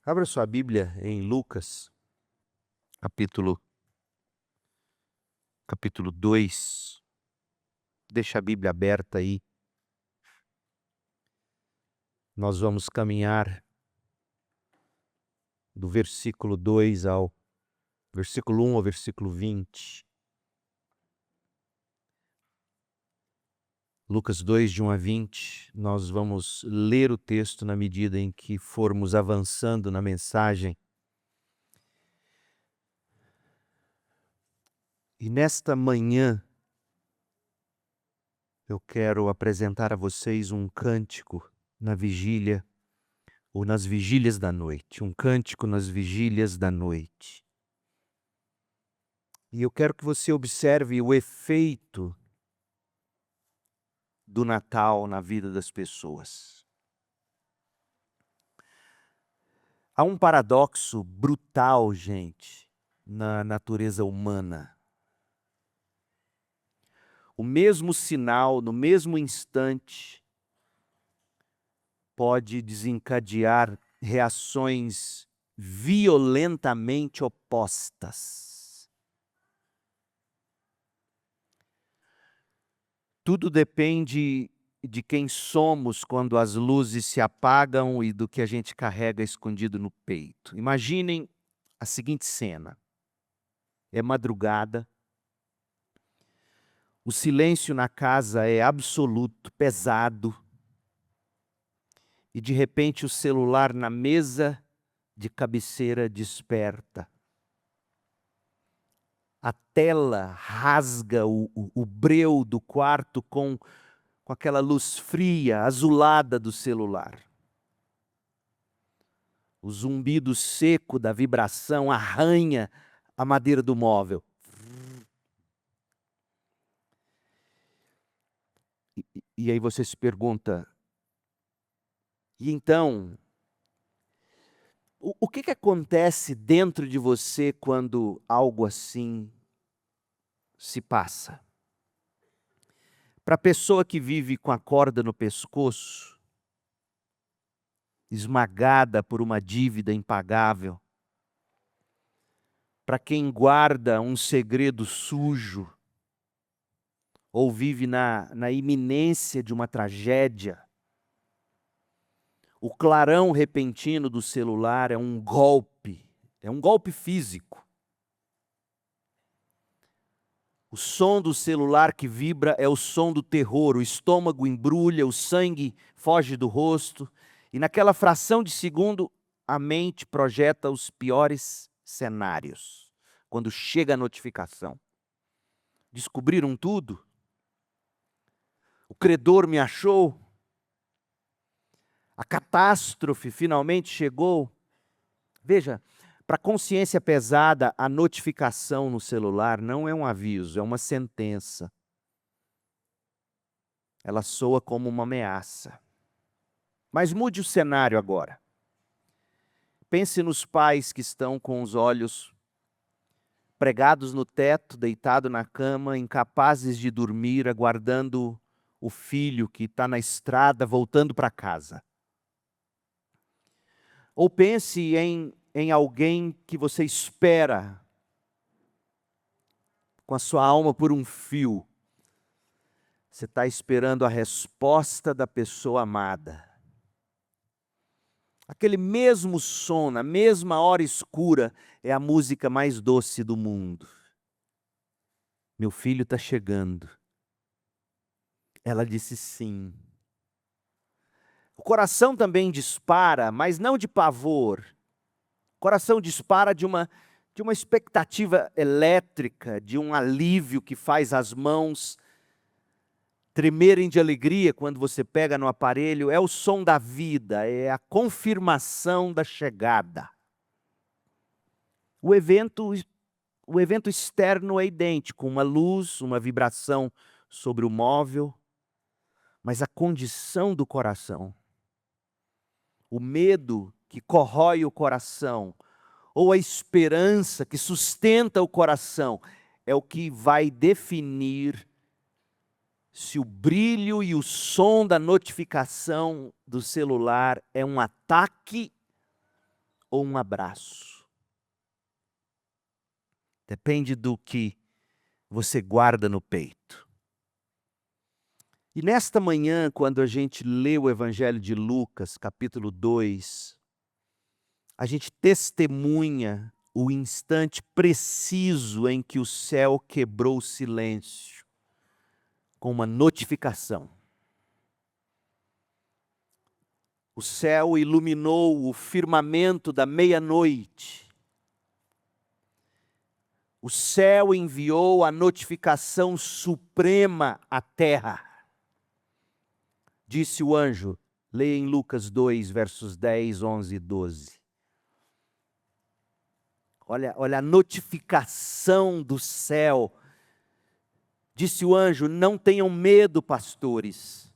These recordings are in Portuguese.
Abra sua Bíblia em Lucas, capítulo 2. Deixa a Bíblia aberta aí. Nós vamos caminhar do versículo 2 ao versículo 1 ao versículo 20. Lucas 2, de 1 a 20. Nós vamos ler o texto na medida em que formos avançando na mensagem. E nesta manhã, eu quero apresentar a vocês um cântico na vigília, ou nas vigílias da noite. Um cântico nas vigílias da noite. E eu quero que você observe o efeito do Natal na vida das pessoas. Há um paradoxo brutal, gente, na natureza humana. O mesmo sinal, no mesmo instante, pode desencadear reações violentamente opostas. Tudo depende de quem somos quando as luzes se apagam e do que a gente carrega escondido no peito. Imaginem a seguinte cena. É madrugada, o silêncio na casa é absoluto, pesado, e de repente o celular na mesa de cabeceira desperta. A tela rasga o breu do quarto com aquela luz fria, azulada do celular. O zumbido seco da vibração arranha a madeira do móvel. E aí você se pergunta, e então, o que acontece dentro de você quando algo assim se passa? Para a pessoa que vive com a corda no pescoço, esmagada por uma dívida impagável, para quem guarda um segredo sujo, ou vive na iminência de uma tragédia, o clarão repentino do celular é um golpe físico. O som do celular que vibra é o som do terror, o estômago embrulha, o sangue foge do rosto, e naquela fração de segundo, a mente projeta os piores cenários. Quando chega a notificação. Descobriram tudo? O credor me achou? A catástrofe finalmente chegou? Veja, para a consciência pesada, a notificação no celular não é um aviso, é uma sentença. Ela soa como uma ameaça. Mas mude o cenário agora. Pense nos pais que estão com os olhos pregados no teto, deitado na cama, incapazes de dormir, aguardando o filho que está na estrada voltando para casa. Ou pense em alguém que você espera com a sua alma por um fio. Você está esperando a resposta da pessoa amada. Aquele mesmo som, na mesma hora escura, é a música mais doce do mundo. Meu filho está chegando. Ela disse sim. O coração também dispara, mas não de pavor. O coração dispara de uma expectativa elétrica, de um alívio que faz as mãos tremerem de alegria quando você pega no aparelho. É o som da vida, é a confirmação da chegada. O evento externo é idêntico, uma luz, uma vibração sobre o móvel, mas a condição do coração, o medo que corrói o coração, ou a esperança que sustenta o coração, é o que vai definir se o brilho e o som da notificação do celular é um ataque ou um abraço. Depende do que você guarda no peito. E nesta manhã, quando a gente lê o Evangelho de Lucas, capítulo 2, a gente testemunha o instante preciso em que o céu quebrou o silêncio, com uma notificação. O céu iluminou o firmamento da meia-noite. O céu enviou a notificação suprema à terra. Disse o anjo, leia em Lucas 2, versos 10, 11 e 12. Olha a notificação do céu. Disse o anjo, não tenham medo, pastores.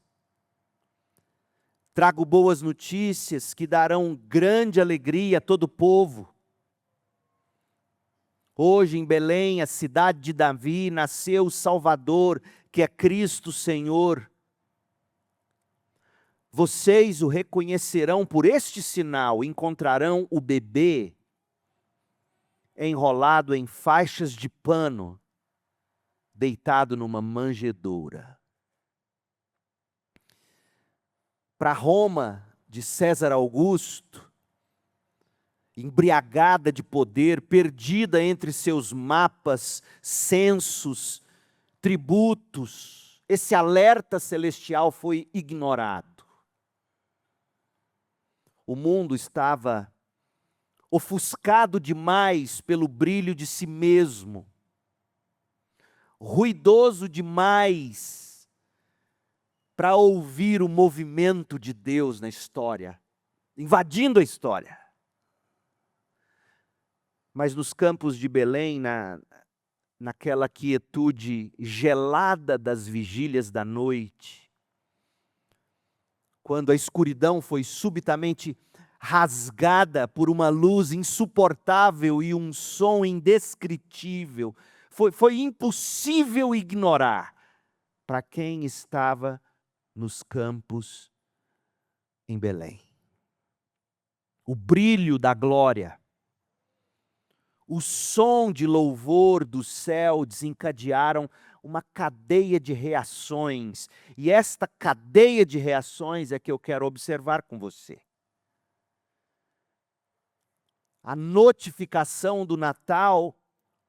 Trago boas notícias que darão grande alegria a todo o povo. Hoje em Belém, a cidade de Davi, nasceu o Salvador, que é Cristo Senhor. Vocês o reconhecerão por este sinal, encontrarão o bebê enrolado em faixas de pano, deitado numa manjedoura. Para Roma, de César Augusto, embriagada de poder, perdida entre seus mapas, censos, tributos, esse alerta celestial foi ignorado. O mundo estava ofuscado demais pelo brilho de si mesmo, ruidoso demais para ouvir o movimento de Deus na história, invadindo a história. Mas nos campos de Belém, naquela quietude gelada das vigílias da noite, quando a escuridão foi subitamente rasgada por uma luz insuportável e um som indescritível, foi impossível ignorar para quem estava nos campos em Belém. O brilho da glória, o som de louvor do céu desencadearam uma cadeia de reações. E esta cadeia de reações é que eu quero observar com você. A notificação do Natal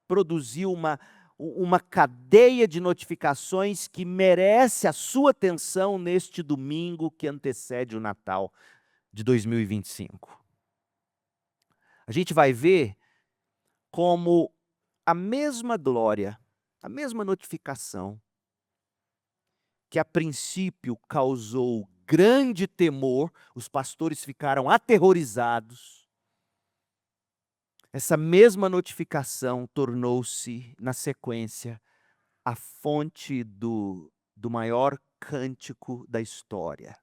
produziu uma cadeia de notificações que merece a sua atenção neste domingo que antecede o Natal de 2025. A gente vai ver como a mesma glória, a mesma notificação, que a princípio causou grande temor, os pastores ficaram aterrorizados. Essa mesma notificação tornou-se, na sequência, a fonte do maior cântico da história.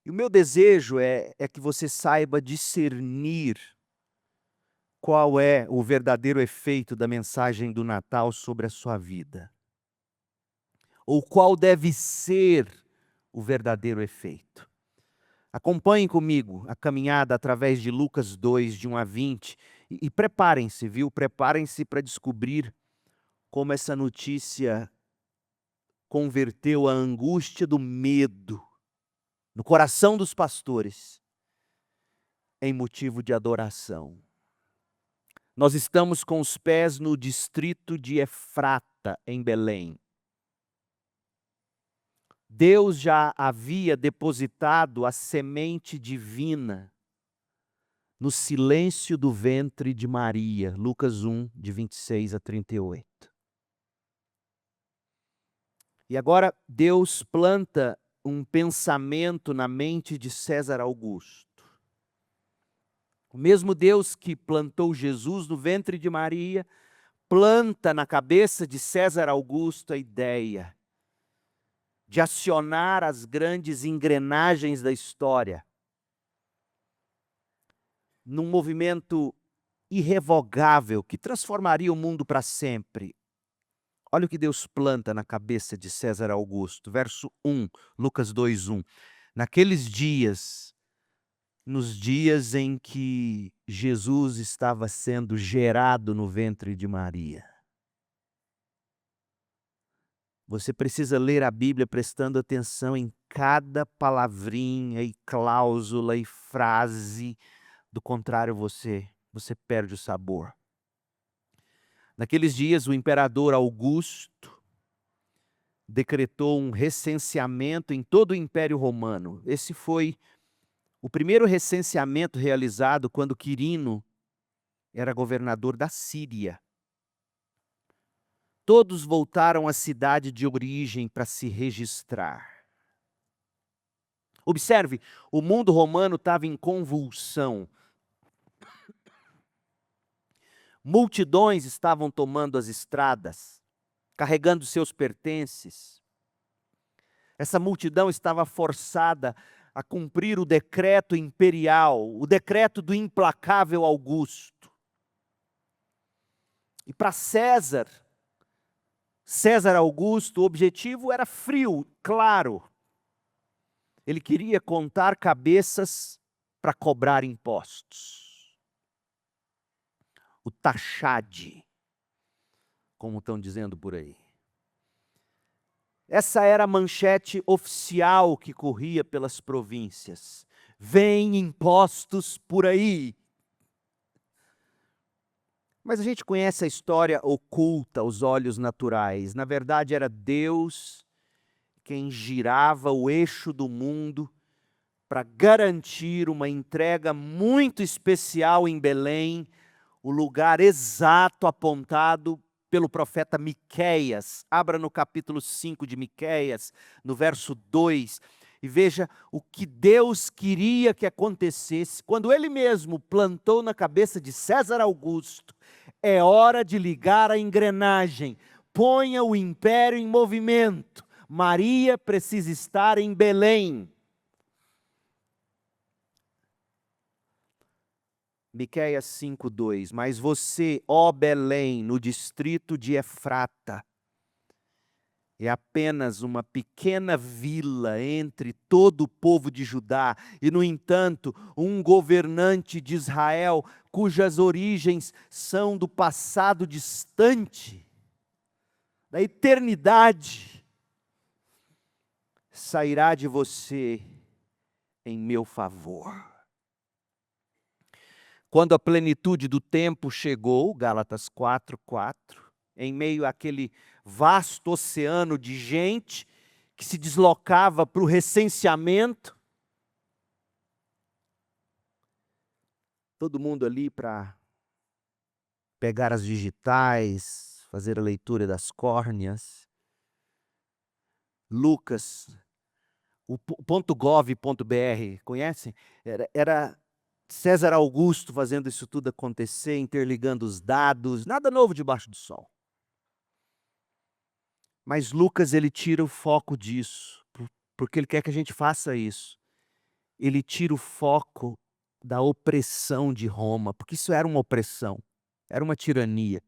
E o meu desejo é que você saiba discernir qual é o verdadeiro efeito da mensagem do Natal sobre a sua vida. Ou qual deve ser o verdadeiro efeito. Acompanhem comigo a caminhada através de Lucas 2, de 1 a 20, e preparem-se, viu? Preparem-se para descobrir como essa notícia converteu a angústia do medo no coração dos pastores em motivo de adoração. Nós estamos com os pés no distrito de Efrata, em Belém. Deus já havia depositado a semente divina no silêncio do ventre de Maria, Lucas 1, de 26 a 38. E agora Deus planta um pensamento na mente de César Augusto. O mesmo Deus que plantou Jesus no ventre de Maria, planta na cabeça de César Augusto a ideia de acionar as grandes engrenagens da história num movimento irrevogável que transformaria o mundo para sempre. Olha o que Deus planta na cabeça de César Augusto, verso 1, Lucas 2, 1. Naqueles dias, nos dias em que Jesus estava sendo gerado no ventre de Maria. Você precisa ler a Bíblia prestando atenção em cada palavrinha e cláusula e frase, do contrário você perde o sabor. Naqueles dias, o imperador Augusto decretou um recenseamento em todo o Império Romano. Esse foi o primeiro recenseamento realizado quando Quirino era governador da Síria. Todos voltaram à cidade de origem para se registrar. Observe, o mundo romano estava em convulsão. Multidões estavam tomando as estradas, carregando seus pertences. Essa multidão estava forçada a cumprir o decreto imperial, o decreto do implacável Augusto. E para César Augusto, o objetivo era frio, claro. Ele queria contar cabeças para cobrar impostos. O taxade, como estão dizendo por aí. Essa era a manchete oficial que corria pelas províncias. Vem impostos por aí. Mas a gente conhece a história oculta aos olhos naturais. Na verdade, era Deus quem girava o eixo do mundo para garantir uma entrega muito especial em Belém, o lugar exato apontado pelo profeta Miqueias. Abra no capítulo 5 de Miqueias, no verso 2, e veja o que Deus queria que acontecesse quando Ele mesmo plantou na cabeça de César Augusto. É hora de ligar a engrenagem, ponha o império em movimento. Maria precisa estar em Belém. Miqueias 5:2, mas você, ó Belém, no distrito de Efrata, é apenas uma pequena vila entre todo o povo de Judá, e no entanto, um governante de Israel, cujas origens são do passado distante, da eternidade, sairá de você em meu favor. Quando a plenitude do tempo chegou, Gálatas 4:4, em meio àquele vasto oceano de gente que se deslocava para o recenseamento, todo mundo ali para pegar as digitais, fazer a leitura das córneas. Lucas, o .gov.br, conhecem? Era César Augusto fazendo isso tudo acontecer, interligando os dados, nada novo debaixo do sol. Mas Lucas, ele tira o foco disso, porque ele quer que a gente faça isso. Ele tira o foco da opressão de Roma, porque isso era uma opressão, era uma tirania.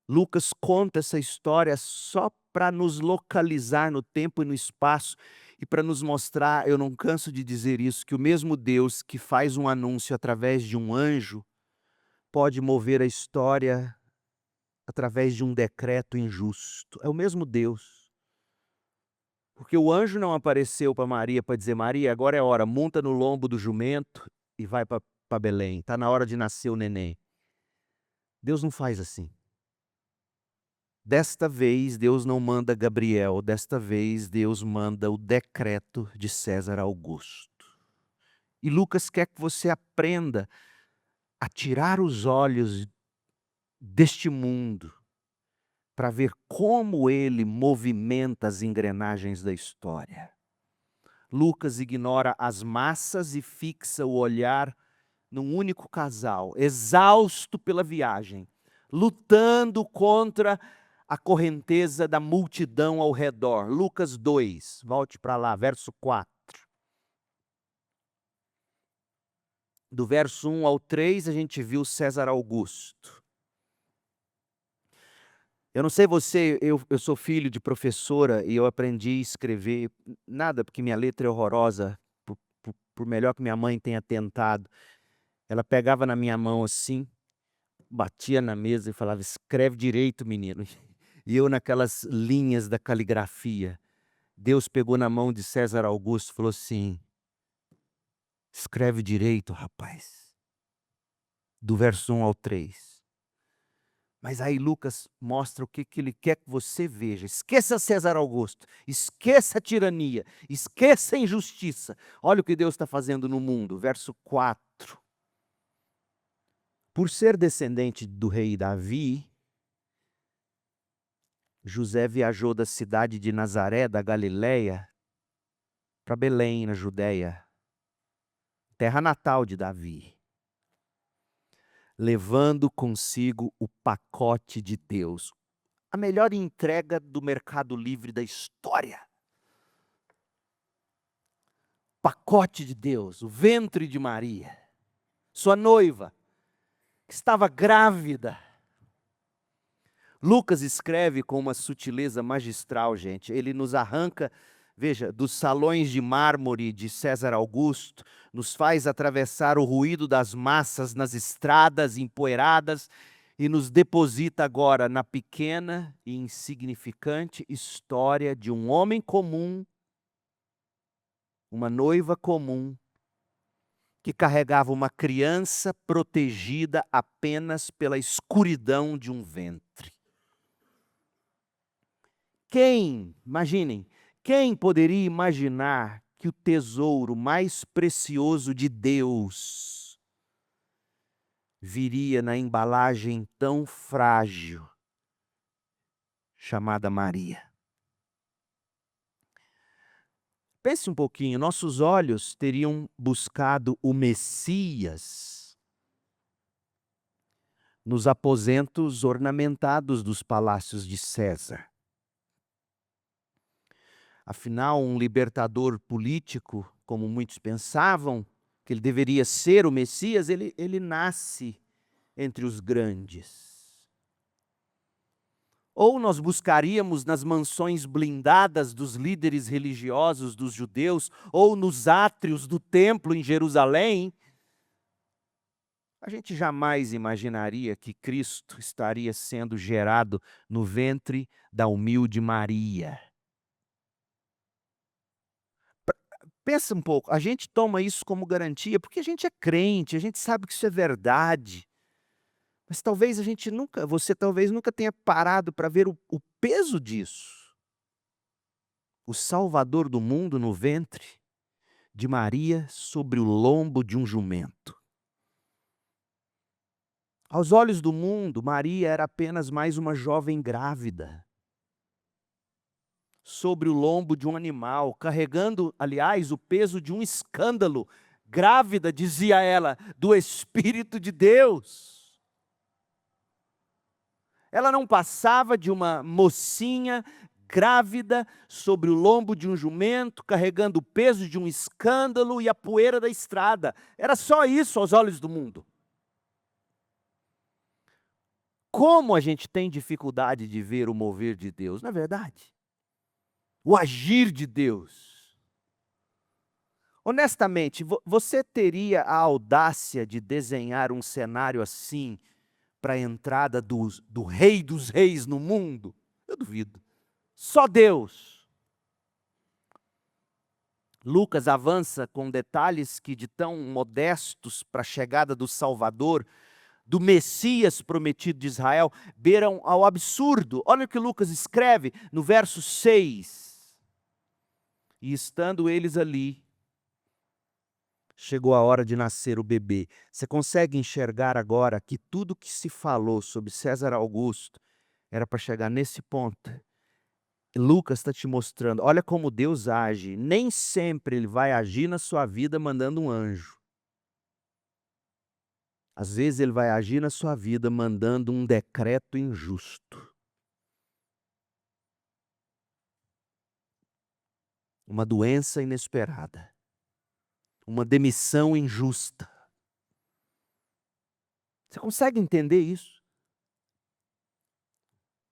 Lucas conta essa história só para nos localizar no tempo e no espaço e para nos mostrar, eu não canso de dizer isso, que o mesmo Deus que faz um anúncio através de um anjo pode mover a história através de um decreto injusto. É o mesmo Deus. Porque o anjo não apareceu para Maria para dizer: Maria, agora é hora, monta no lombo do jumento e vai para Belém. Está na hora de nascer o neném. Deus não faz assim. Desta vez, Deus não manda Gabriel, desta vez, Deus manda o decreto de César Augusto. E Lucas quer que você aprenda a tirar os olhos deste mundo para ver como ele movimenta as engrenagens da história. Lucas ignora as massas e fixa o olhar num único casal, exausto pela viagem, lutando contra a correnteza da multidão ao redor. Lucas 2, volte para lá, verso 4. Do verso 1 ao 3, a gente viu César Augusto. Eu não sei você, eu sou filho de professora e eu aprendi a escrever, nada porque minha letra é horrorosa, por melhor que minha mãe tenha tentado. Ela pegava na minha mão assim, batia na mesa e falava: escreve direito, menino. E eu naquelas linhas da caligrafia. Deus pegou na mão de César Augusto e falou assim: escreve direito, rapaz. Do verso 1 ao 3. Mas aí Lucas mostra o que ele quer que você veja. Esqueça César Augusto, esqueça a tirania, esqueça a injustiça. Olha o que Deus está fazendo no mundo. Verso 4. Por ser descendente do rei Davi, José viajou da cidade de Nazaré, da Galileia, para Belém, na Judéia, terra natal de Davi, levando consigo o pacote de Deus, a melhor entrega do Mercado Livre da história. Pacote de Deus, o ventre de Maria, sua noiva, que estava grávida. Lucas escreve com uma sutileza magistral, gente. Ele nos arranca, veja, dos salões de mármore de César Augusto, nos faz atravessar o ruído das massas nas estradas empoeiradas e nos deposita agora na pequena e insignificante história de um homem comum, uma noiva comum, que carregava uma criança protegida apenas pela escuridão de um ventre. Imaginem, quem poderia imaginar que o tesouro mais precioso de Deus viria na embalagem tão frágil chamada Maria? Pense um pouquinho, nossos olhos teriam buscado o Messias nos aposentos ornamentados dos palácios de César. Afinal, um libertador político, como muitos pensavam que ele deveria ser o Messias, ele nasce entre os grandes. Ou nós buscaríamos nas mansões blindadas dos líderes religiosos dos judeus, ou nos átrios do templo em Jerusalém. A gente jamais imaginaria que Cristo estaria sendo gerado no ventre da humilde Maria. Pensa um pouco, a gente toma isso como garantia porque a gente é crente, a gente sabe que isso é verdade. Mas talvez você talvez nunca tenha parado para ver o peso disso. O Salvador do mundo no ventre de Maria sobre o lombo de um jumento. Aos olhos do mundo, Maria era apenas mais uma jovem grávida, sobre o lombo de um animal, carregando, aliás, o peso de um escândalo. Grávida, dizia ela, do Espírito de Deus. Ela não passava de uma mocinha grávida sobre o lombo de um jumento, carregando o peso de um escândalo e a poeira da estrada. Era só isso aos olhos do mundo. Como a gente tem dificuldade de ver o mover de Deus, não é verdade? O agir de Deus. Honestamente, você teria a audácia de desenhar um cenário assim para a entrada do Rei dos Reis no mundo? Eu duvido. Só Deus. Lucas avança com detalhes que de tão modestos para a chegada do Salvador, do Messias prometido de Israel, beiram ao absurdo. Olha o que Lucas escreve no verso 6. E estando eles ali, chegou a hora de nascer o bebê. Você consegue enxergar agora que tudo que se falou sobre César Augusto era para chegar nesse ponto. Lucas está te mostrando, olha como Deus age. Nem sempre Ele vai agir na sua vida mandando um anjo. Às vezes Ele vai agir na sua vida mandando um decreto injusto. Uma doença inesperada. Uma demissão injusta. Você consegue entender isso?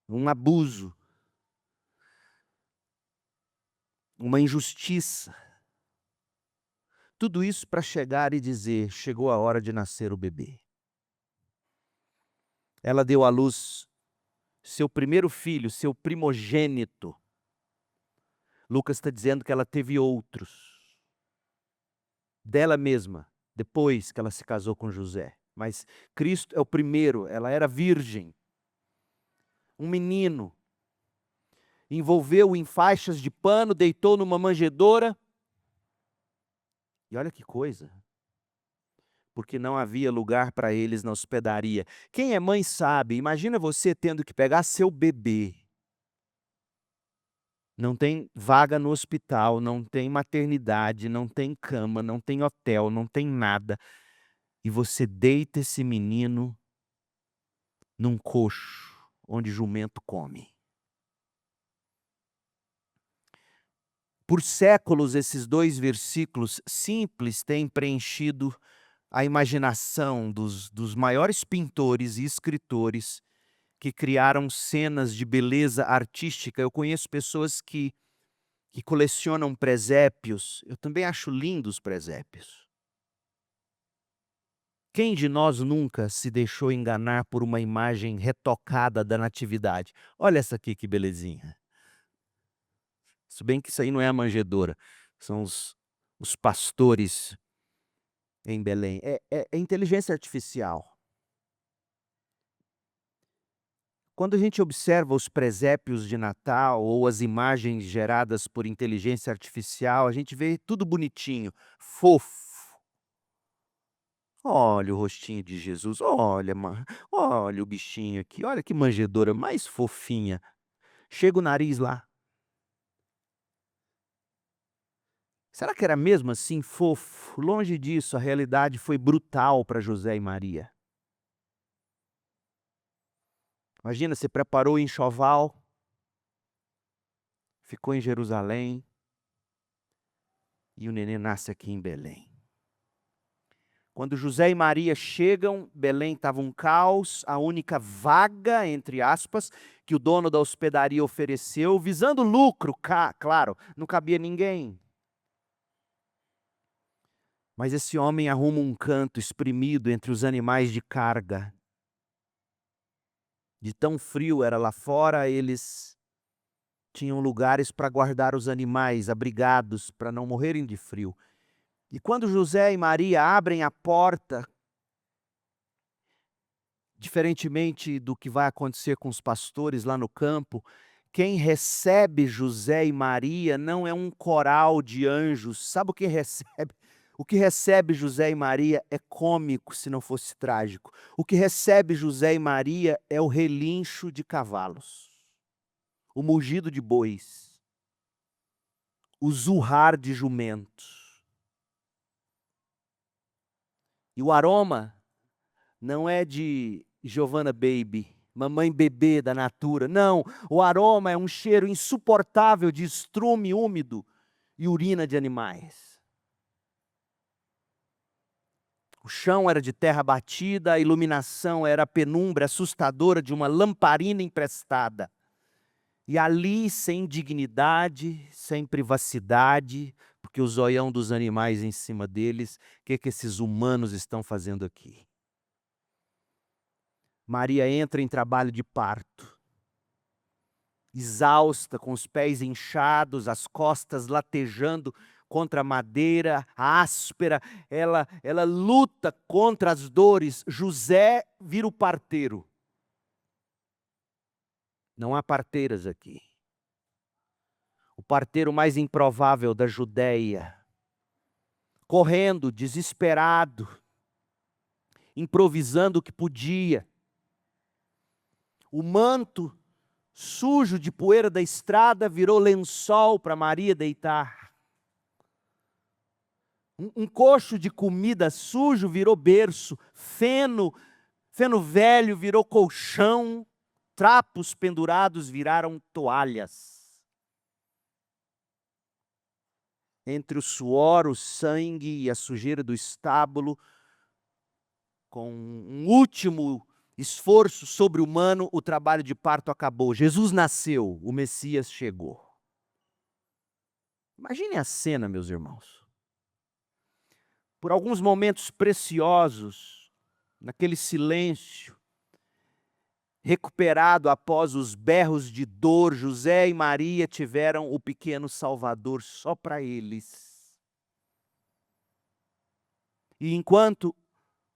Um abuso. Uma injustiça. Tudo isso para chegar e dizer: chegou a hora de nascer o bebê. Ela deu à luz seu primeiro filho, seu primogênito. Lucas está dizendo que ela teve outros, dela mesma, depois que ela se casou com José. Mas Cristo é o primeiro, ela era virgem. Um menino. Envolveu-o em faixas de pano, deitou numa manjedoura. E olha que coisa. Porque não havia lugar para eles na hospedaria. Quem é mãe sabe, imagina você tendo que pegar seu bebê. Não tem vaga no hospital, não tem maternidade, não tem cama, não tem hotel, não tem nada. E você deita esse menino num coxo onde jumento come. Por séculos, esses 2 versículos simples têm preenchido a imaginação dos maiores pintores e escritores que criaram cenas de beleza artística. Eu conheço pessoas que colecionam presépios. Eu também acho lindos presépios. Quem de nós nunca se deixou enganar por uma imagem retocada da natividade? Olha essa aqui que belezinha. Se bem que isso aí não é a manjedoura, são os pastores em Belém. É inteligência artificial. Quando a gente observa os presépios de Natal ou as imagens geradas por inteligência artificial, a gente vê tudo bonitinho, fofo. Olha o rostinho de Jesus, olha o bichinho aqui, olha que manjedoura mais fofinha. Chega o nariz lá. Será que era mesmo assim fofo? Longe disso, a realidade foi brutal para José e Maria. Imagina, você preparou o enxoval, ficou em Jerusalém e o neném nasce aqui em Belém. Quando José e Maria chegam, Belém estava um caos, a única vaga, entre aspas, que o dono da hospedaria ofereceu, visando lucro, claro, não cabia ninguém. Mas esse homem arruma um canto espremido entre os animais de carga. De tão frio era lá fora, eles tinham lugares para guardar os animais, abrigados, para não morrerem de frio. E quando José e Maria abrem a porta, diferentemente do que vai acontecer com os pastores lá no campo, quem recebe José e Maria não é um coral de anjos. Sabe o que recebe? O que recebe José e Maria é cômico, se não fosse trágico. O que recebe José e Maria é o relincho de cavalos, o mugido de bois, o zurrar de jumentos. E o aroma não é de Giovanna Baby, mamãe bebê da Natura. Não, o aroma é um cheiro insuportável de estrume úmido e urina de animais. O chão era de terra batida, a iluminação era a penumbra assustadora de uma lamparina emprestada. E ali, sem dignidade, sem privacidade, porque o zoião dos animais em cima deles, o que esses humanos estão fazendo aqui? Maria entra em trabalho de parto, exausta, com os pés inchados, as costas latejando contra a madeira áspera, ela luta contra as dores. José vira o parteiro. Não há parteiras aqui. O parteiro mais improvável da Judéia, correndo, desesperado, improvisando o que podia. O manto sujo de poeira da estrada virou lençol para Maria deitar. Um coxo de comida sujo virou berço, feno velho virou colchão, trapos pendurados viraram toalhas. Entre o suor, o sangue e a sujeira do estábulo, com um último esforço sobre-humano, o trabalho de parto acabou. Jesus nasceu, o Messias chegou. Imagine a cena, meus irmãos. por alguns momentos preciosos, naquele silêncio, recuperado após os berros de dor, José e Maria tiveram o pequeno Salvador só para eles. E enquanto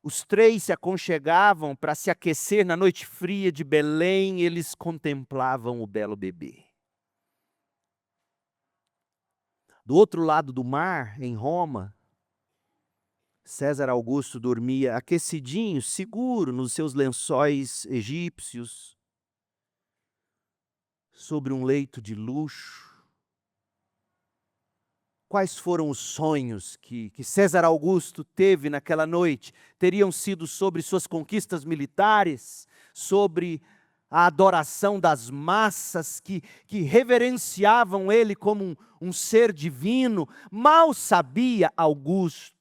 os três se aconchegavam para se aquecer na noite fria de Belém, eles contemplavam o belo bebê. Do outro lado do mar, em Roma, César Augusto dormia aquecidinho, seguro, nos seus lençóis egípcios, sobre um leito de luxo. Quais foram os sonhos que César Augusto teve naquela noite? Teriam sido sobre suas conquistas militares, sobre a adoração das massas que reverenciavam ele como um ser divino. Mal sabia Augusto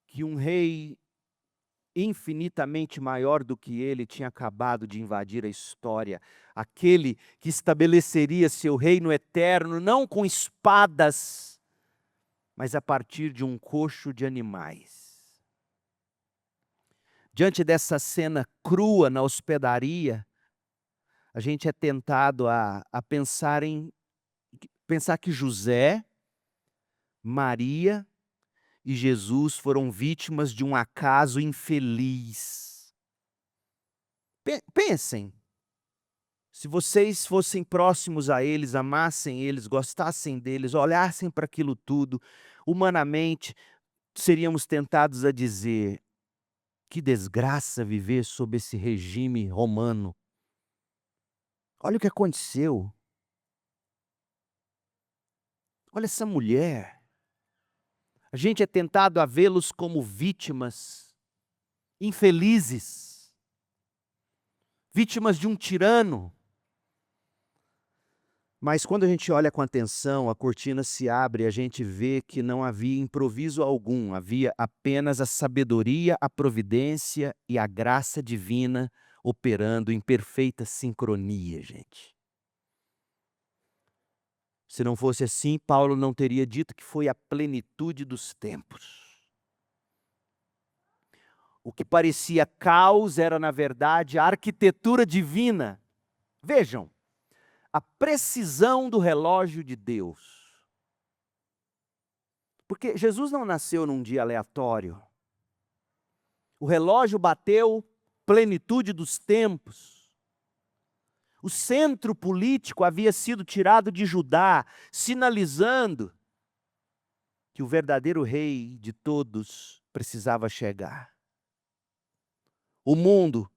que um rei infinitamente maior do que ele tinha acabado de invadir a história. Aquele que estabeleceria seu reino eterno, não com espadas, mas a partir de um coxo de animais. Diante dessa cena crua na hospedaria, a gente é tentado a pensar que José, Maria e Jesus foram vítimas de um acaso infeliz. Pensem, se vocês fossem próximos a eles, amassem eles, gostassem deles, olhassem para aquilo tudo, humanamente, seríamos tentados a dizer: que desgraça viver sob esse regime romano. Olha o que aconteceu. Olha essa mulher. A gente é tentado a vê-los como vítimas, infelizes, vítimas de um tirano. Mas quando a gente olha com atenção, a cortina se abre e a gente vê que não havia improviso algum, havia apenas a sabedoria, a providência e a graça divina operando em perfeita sincronia, gente. Se não fosse assim, Paulo não teria dito que foi a plenitude dos tempos. O que parecia caos era, na verdade, a arquitetura divina. Vejam, a precisão do relógio de Deus. Porque Jesus não nasceu num dia aleatório. O relógio bateu plenitude dos tempos. O centro político havia sido tirado de Judá, sinalizando que o verdadeiro rei de todos precisava chegar. O mundo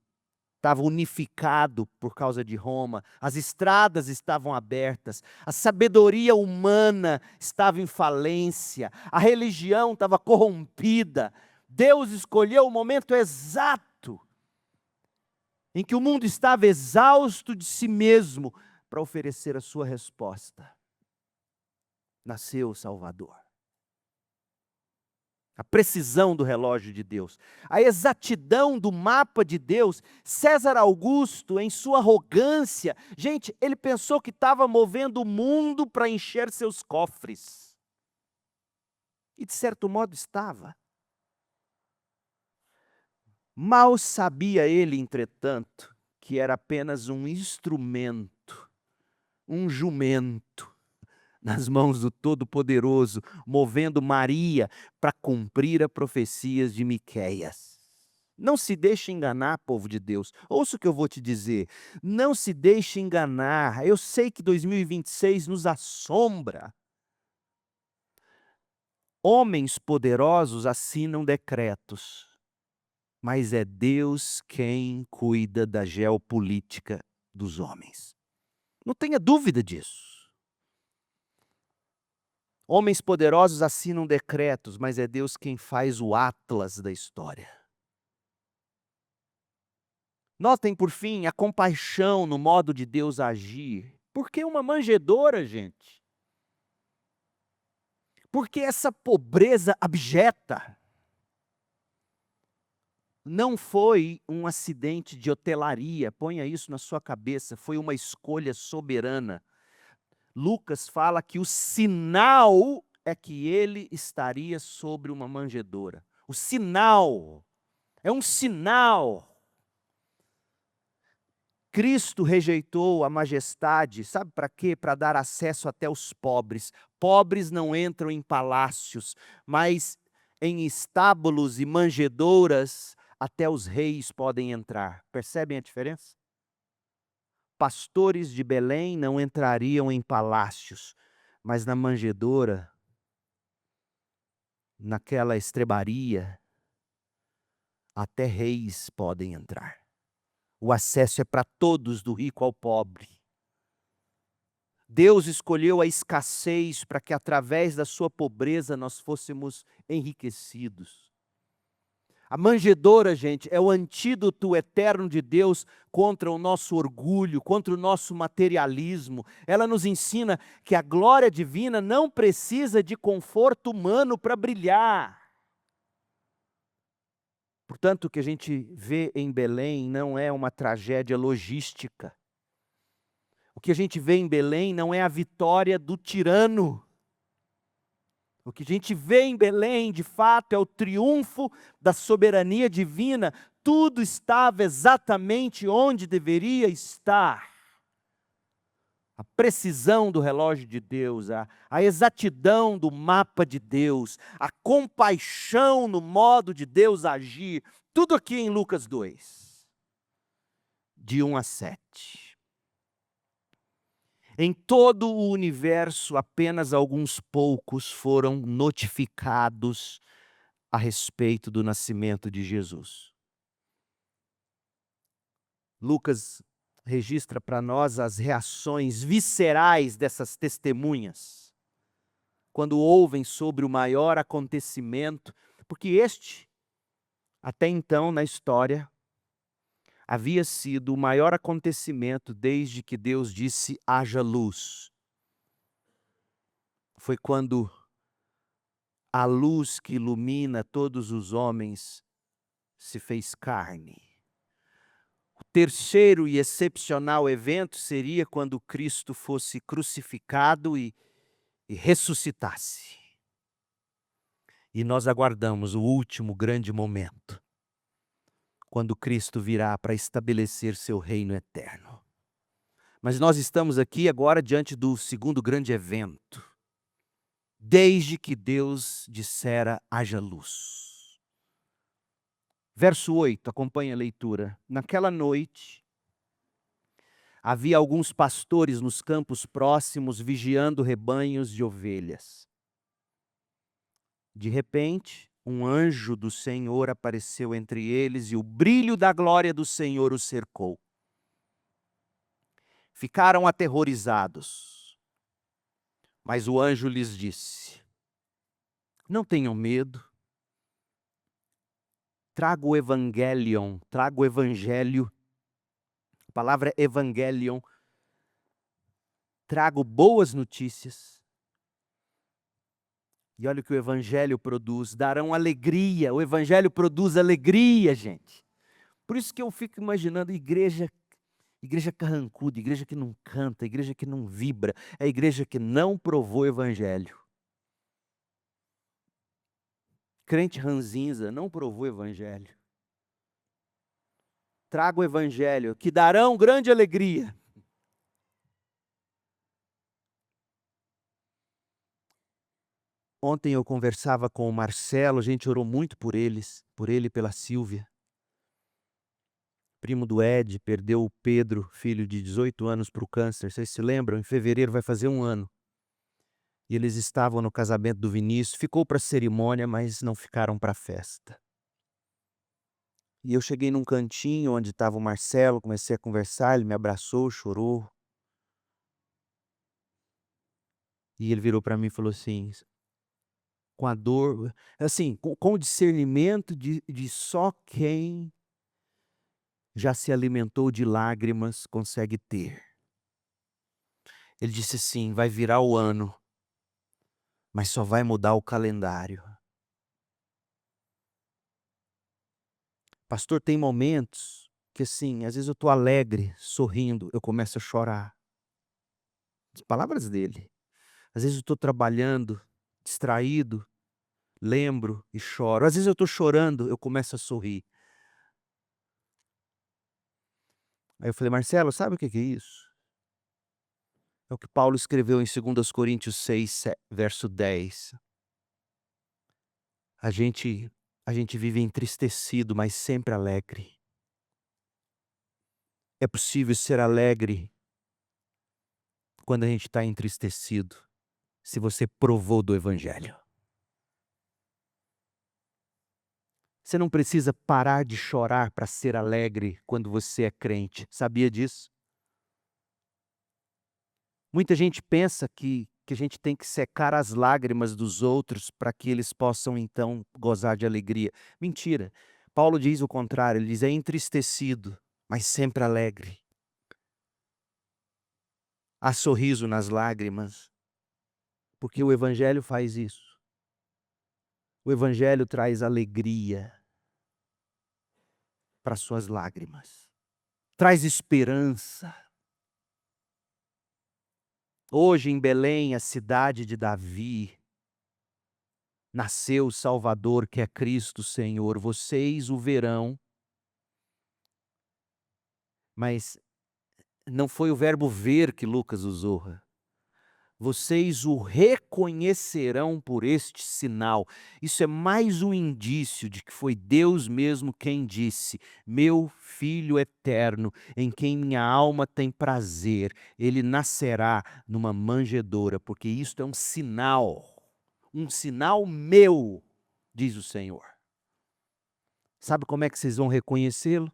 estava unificado por causa de Roma, as estradas estavam abertas, a sabedoria humana estava em falência, a religião estava corrompida. Deus escolheu o momento exato em que o mundo estava exausto de si mesmo para oferecer a sua resposta. Nasceu o Salvador. A precisão do relógio de Deus, a exatidão do mapa de Deus. César Augusto, em sua arrogância, gente, ele pensou que estava movendo o mundo para encher seus cofres. E de certo modo estava. Mal sabia ele, entretanto, que era apenas um instrumento, um jumento, nas mãos do Todo-Poderoso, movendo Maria para cumprir as profecias de Miqueias. Não se deixe enganar, povo de Deus. Ouça o que eu vou te dizer. Não se deixe enganar. Eu sei que 2026 nos assombra. Homens poderosos assinam decretos, mas é Deus quem cuida da geopolítica dos homens. Não tenha dúvida disso. Homens poderosos assinam decretos, mas é Deus quem faz o atlas da história. Notem, por fim, a compaixão no modo de Deus agir. Por que uma manjedoura, gente? Por que essa pobreza abjeta? Não foi um acidente de hotelaria, ponha isso na sua cabeça, foi uma escolha soberana. Lucas fala que o sinal é que ele estaria sobre uma manjedoura. O sinal, é um sinal. Cristo rejeitou a majestade, sabe para quê? Para dar acesso até os pobres. Pobres não entram em palácios, mas em estábulos e manjedouras até os reis podem entrar. Percebem a diferença? Pastores de Belém não entrariam em palácios, mas na manjedoura, naquela estrebaria, até reis podem entrar. O acesso é para todos, do rico ao pobre. Deus escolheu a escassez para que através da sua pobreza nós fôssemos enriquecidos. A manjedoura, gente, é o antídoto eterno de Deus contra o nosso orgulho, contra o nosso materialismo. Ela nos ensina que a glória divina não precisa de conforto humano para brilhar. Portanto, o que a gente vê em Belém não é uma tragédia logística. O que a gente vê em Belém não é a vitória do tirano. O que a gente vê em Belém, de fato, é o triunfo da soberania divina. Tudo estava exatamente onde deveria estar. A precisão do relógio de Deus, a exatidão do mapa de Deus, a compaixão no modo de Deus agir, tudo aqui em Lucas 2, de 1 a 7. Em todo o universo, apenas alguns poucos foram notificados a respeito do nascimento de Jesus. Lucas registra para nós as reações viscerais dessas testemunhas, quando ouvem sobre o maior acontecimento, porque este, até então na história, havia sido o maior acontecimento desde que Deus disse: haja luz. Foi quando a luz que ilumina todos os homens se fez carne. O terceiro e excepcional evento seria quando Cristo fosse crucificado e ressuscitasse. E nós aguardamos o último grande momento, quando Cristo virá para estabelecer seu reino eterno. Mas nós estamos aqui agora diante do segundo grande evento, desde que Deus dissera: haja luz. Verso 8, acompanha a leitura. Naquela noite, havia alguns pastores nos campos próximos vigiando rebanhos de ovelhas. De repente, um anjo do Senhor apareceu entre eles e o brilho da glória do Senhor os cercou. Ficaram aterrorizados, mas o anjo lhes disse: não tenham medo. Trago o evangelho. A palavra evangelion. Trago boas notícias. E olha o que o evangelho produz. Darão alegria. O evangelho produz alegria, gente. Por isso que eu fico imaginando igreja carrancuda, igreja que não canta, igreja que não vibra. É a igreja que não provou o evangelho. Crente ranzinza não provou o evangelho. Trago o evangelho, que darão grande alegria. Ontem eu conversava com o Marcelo, a gente orou muito por eles, por ele e pela Silvia. Primo do Ed, perdeu o Pedro, filho de 18 anos, para o câncer. Vocês se lembram? Em fevereiro vai fazer 1 ano. E eles estavam no casamento do Vinícius, ficou para a cerimônia, mas não ficaram para a festa. E eu cheguei num cantinho onde estava o Marcelo, comecei a conversar, ele me abraçou, chorou. E ele virou para mim e falou assim, com a dor, assim, com o discernimento de só quem já se alimentou de lágrimas consegue ter. Ele disse assim, vai virar o ano, mas só vai mudar o calendário. Pastor, tem momentos que assim, às vezes eu estou alegre, sorrindo, eu começo a chorar. As palavras dele. Às vezes eu estou trabalhando, distraído, lembro e choro. Às vezes eu estou chorando, eu começo a sorrir. Aí eu falei: Marcelo, sabe o que é isso? É o que Paulo escreveu em 2 Coríntios 6, verso 10. A gente, a gente vive entristecido, mas sempre alegre. É possível ser alegre quando a gente está entristecido, se você provou do Evangelho. Você não precisa parar de chorar para ser alegre quando você é crente. Sabia disso? Muita gente pensa que a gente tem que secar as lágrimas dos outros para que eles possam então gozar de alegria. Mentira. Paulo diz o contrário, ele diz: é entristecido, mas sempre alegre. Há sorriso nas lágrimas, porque o Evangelho faz isso. O Evangelho traz alegria para suas lágrimas, traz esperança. Hoje em Belém, a cidade de Davi, nasceu o Salvador, que é Cristo Senhor. Vocês o verão, mas não foi o verbo ver que Lucas usou. Vocês o reconhecerão por este sinal. Isso é mais um indício de que foi Deus mesmo quem disse: meu Filho eterno, em quem minha alma tem prazer, ele nascerá numa manjedoura, porque isto é um sinal meu, diz o Senhor. Sabe como é que vocês vão reconhecê-lo?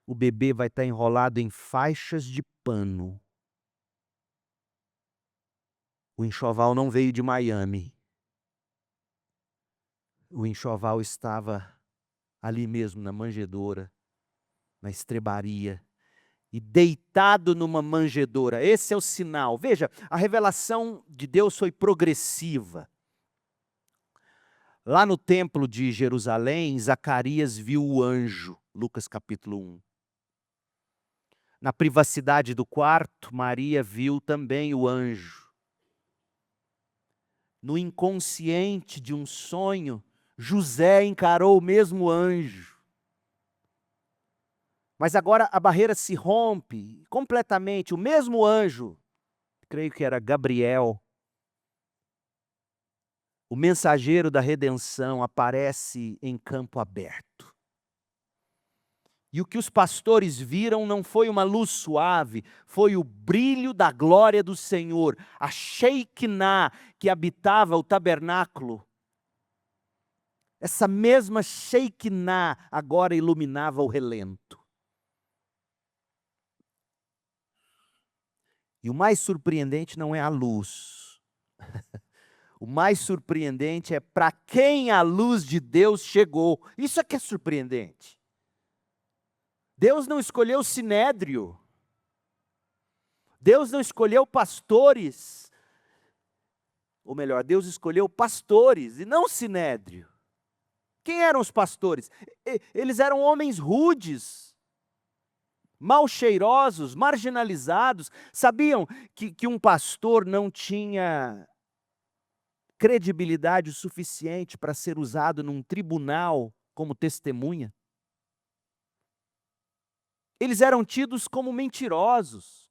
O bebê vai estar enrolado em faixas de pano. O enxoval não veio de Miami. O enxoval estava ali mesmo na manjedoura, na estrebaria, e deitado numa manjedoura. Esse é o sinal. Veja, a revelação de Deus foi progressiva. Lá no templo de Jerusalém, Zacarias viu o anjo, Lucas capítulo 1. Na privacidade do quarto, Maria viu também o anjo. No inconsciente de um sonho, José encarou o mesmo anjo. Mas agora a barreira se rompe completamente. O mesmo anjo, creio que era Gabriel, o mensageiro da redenção, aparece em campo aberto. E o que os pastores viram não foi uma luz suave, foi o brilho da glória do Senhor, a Shekinah que habitava o tabernáculo. Essa mesma Shekinah agora iluminava o relento. E o mais surpreendente não é a luz. O mais surpreendente é para quem a luz de Deus chegou. Isso é que é surpreendente. Deus não escolheu o sinédrio. Deus não escolheu pastores. Ou melhor, Deus escolheu pastores e não sinédrio. Quem eram os pastores? Eles eram homens rudes, mal cheirosos, marginalizados. Sabiam que um pastor não tinha credibilidade o suficiente para ser usado num tribunal como testemunha? Eles eram tidos como mentirosos,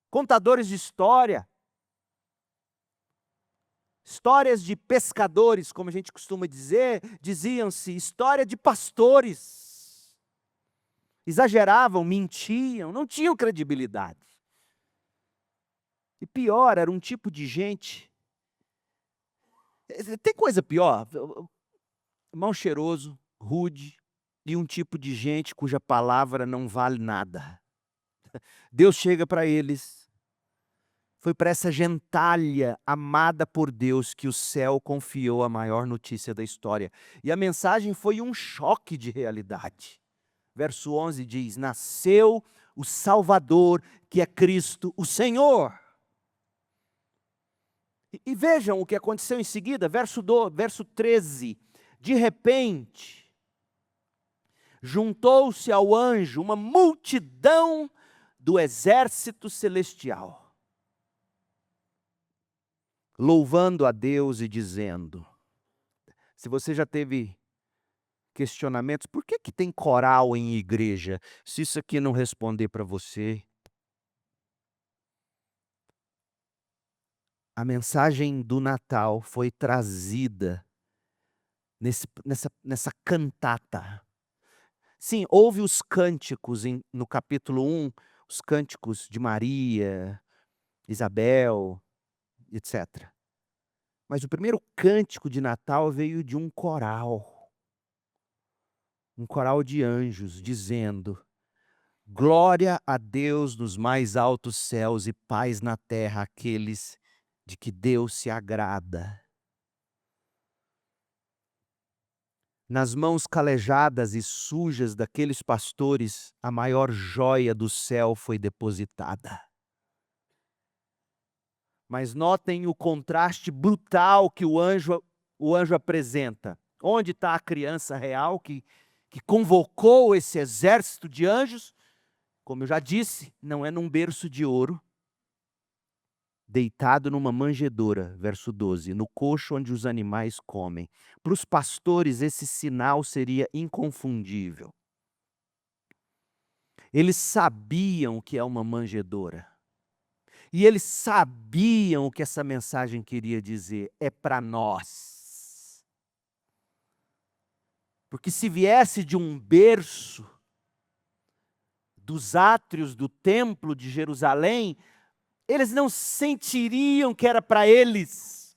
contadores de história, histórias de pescadores, como a gente costuma dizer, diziam-se história de pastores. Exageravam, mentiam, não tinham credibilidade. E pior, era um tipo de gente. Tem coisa pior? Mal cheiroso, rude, e um tipo de gente cuja palavra não vale nada. Deus chega para eles. Foi para essa gentalha amada por Deus que o céu confiou a maior notícia da história. E a mensagem foi um choque de realidade. Verso 11 diz: nasceu o Salvador, que é Cristo, o Senhor. E vejam o que aconteceu em seguida, verso 13. De repente, juntou-se ao anjo uma multidão do exército celestial. louvando a Deus e dizendo. Se você já teve questionamentos, por que que tem coral em igreja? Se isso aqui não responder para você, a mensagem do Natal foi trazida nessa cantata. Sim, houve os cânticos no capítulo 1, os cânticos de Maria, Isabel, etc. Mas o primeiro cântico de Natal veio de um coral de anjos, dizendo: glória a Deus nos mais altos céus e paz na terra àqueles de que Deus se agrada. Nas mãos calejadas e sujas daqueles pastores, a maior joia do céu foi depositada. Mas notem o contraste brutal que o anjo apresenta. Onde está a criança real que convocou esse exército de anjos? Como eu já disse, não é num berço de ouro, deitado numa manjedoura, verso 12, no coxo onde os animais comem. Para os pastores, esse sinal seria inconfundível. Eles sabiam o que é uma manjedoura. E eles sabiam o que essa mensagem queria dizer. É para nós. Porque se viesse de um berço, dos átrios do templo de Jerusalém, eles não sentiriam que era para eles.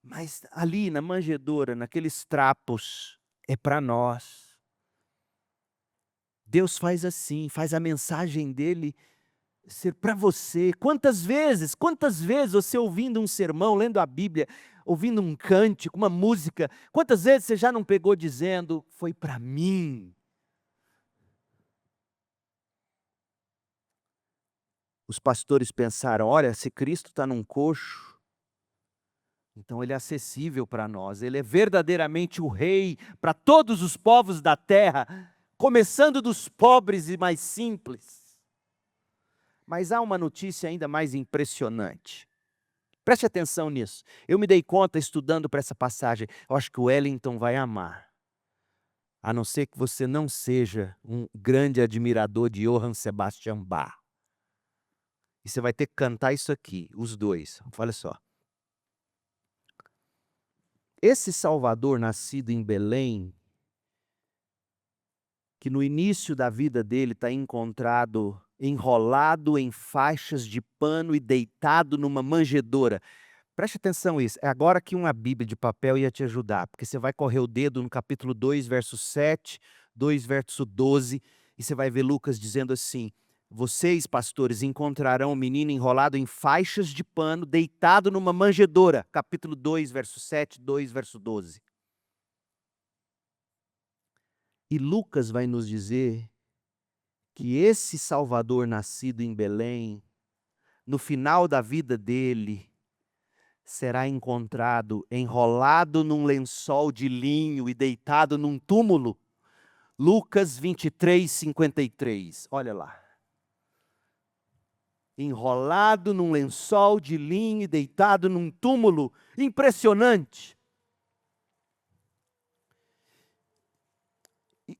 Mas ali na manjedoura, naqueles trapos, é para nós. Deus faz assim, faz a mensagem dele ser para você. Quantas vezes você ouvindo um sermão, lendo a Bíblia, ouvindo um cântico, uma música, quantas vezes você já não pegou dizendo, foi para mim? Os pastores pensaram, olha, se Cristo está num coxo, então ele é acessível para nós, ele é verdadeiramente o rei para todos os povos da terra, começando dos pobres e mais simples. Mas há uma notícia ainda mais impressionante. Preste atenção nisso. Eu me dei conta estudando para essa passagem, eu acho que o Wellington vai amar. A não ser que você não seja um grande admirador de Johann Sebastian Bach. E você vai ter que cantar isso aqui, os dois. Olha só. Esse Salvador nascido em Belém, que no início da vida dele está encontrado enrolado em faixas de pano e deitado numa manjedoura. Preste atenção nisso. É agora que uma Bíblia de papel ia te ajudar, porque você vai correr o dedo no capítulo 2, verso 7, 2, verso 12, e você vai ver Lucas dizendo assim: vocês, pastores, encontrarão um menino enrolado em faixas de pano, deitado numa manjedoura. Capítulo 2, verso 7, 2, verso 12. E Lucas vai nos dizer que esse Salvador nascido em Belém, no final da vida dele, será encontrado enrolado num lençol de linho e deitado num túmulo. Lucas 23, 53. Olha lá. Enrolado num lençol de linho e deitado num túmulo. Impressionante.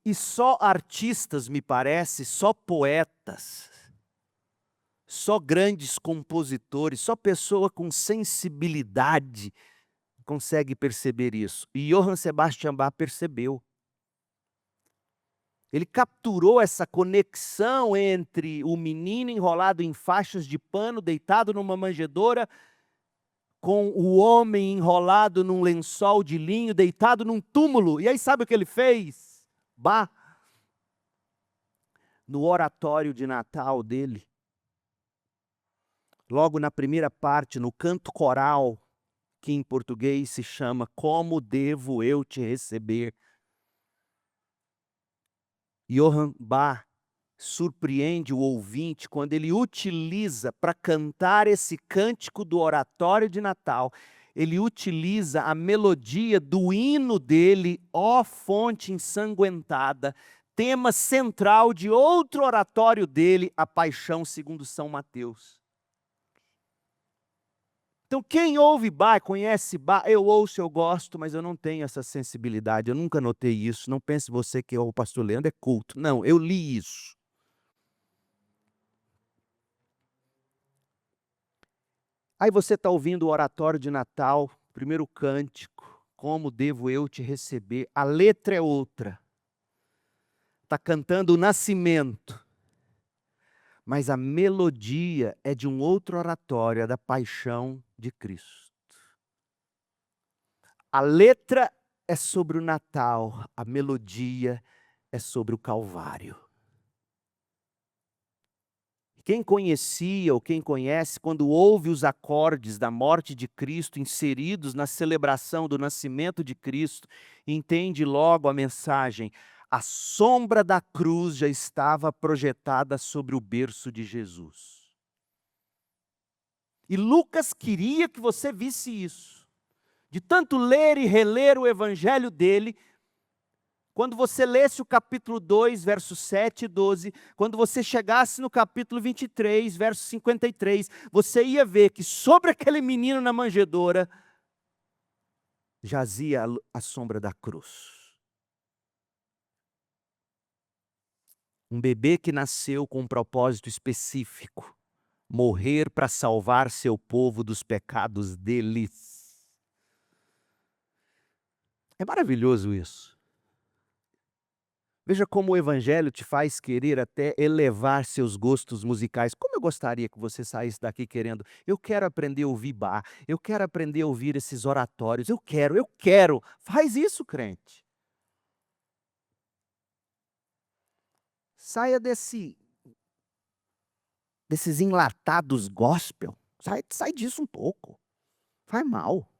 E só artistas, me parece, só poetas, só grandes compositores, só pessoa com sensibilidade consegue perceber isso. E Johann Sebastian Bach percebeu. Ele capturou essa conexão entre o menino enrolado em faixas de pano, deitado numa manjedoura, com o homem enrolado num lençol de linho, deitado num túmulo. E aí sabe o que ele fez? Bach, no oratório de Natal dele, logo na primeira parte, no canto coral, que em português se chama Como Devo Eu Te Receber, Johann Bach surpreende o ouvinte quando ele utiliza, para cantar esse cântico do oratório de Natal, ele utiliza a melodia do hino dele, Ó Fonte Ensanguentada, tema central de outro oratório dele, A Paixão segundo São Mateus. Então, quem ouve Bach, conhece Bach, eu ouço, eu gosto, mas eu não tenho essa sensibilidade, eu nunca notei isso. Não pense você que o pastor Leandro é culto. Não, eu li isso. Aí você está ouvindo o oratório de Natal, primeiro cântico, como devo eu te receber? A letra é outra. Está cantando o nascimento, mas a melodia é de um outro oratório, é da paixão de Cristo. A letra é sobre o Natal, a melodia é sobre o Calvário. Quem conhecia ou quem conhece, quando ouve os acordes da morte de Cristo inseridos na celebração do nascimento de Cristo, entende logo a mensagem. A sombra da cruz já estava projetada sobre o berço de Jesus. E Lucas queria que você visse isso. De tanto ler e reler o evangelho dele, quando você lesse o capítulo 2, versos 7 e 12, quando você chegasse no capítulo 23, verso 53, você ia ver que sobre aquele menino na manjedoura jazia a sombra da cruz. Um bebê que nasceu com um propósito específico, morrer para salvar seu povo dos pecados deles. É maravilhoso isso. Veja como o evangelho te faz querer até elevar seus gostos musicais. Como eu gostaria que você saísse daqui querendo, eu quero aprender a ouvir Bach, eu quero aprender a ouvir esses oratórios, eu quero. Faz isso, crente. Saia desses enlatados gospel. Sai disso um pouco. Faz mal.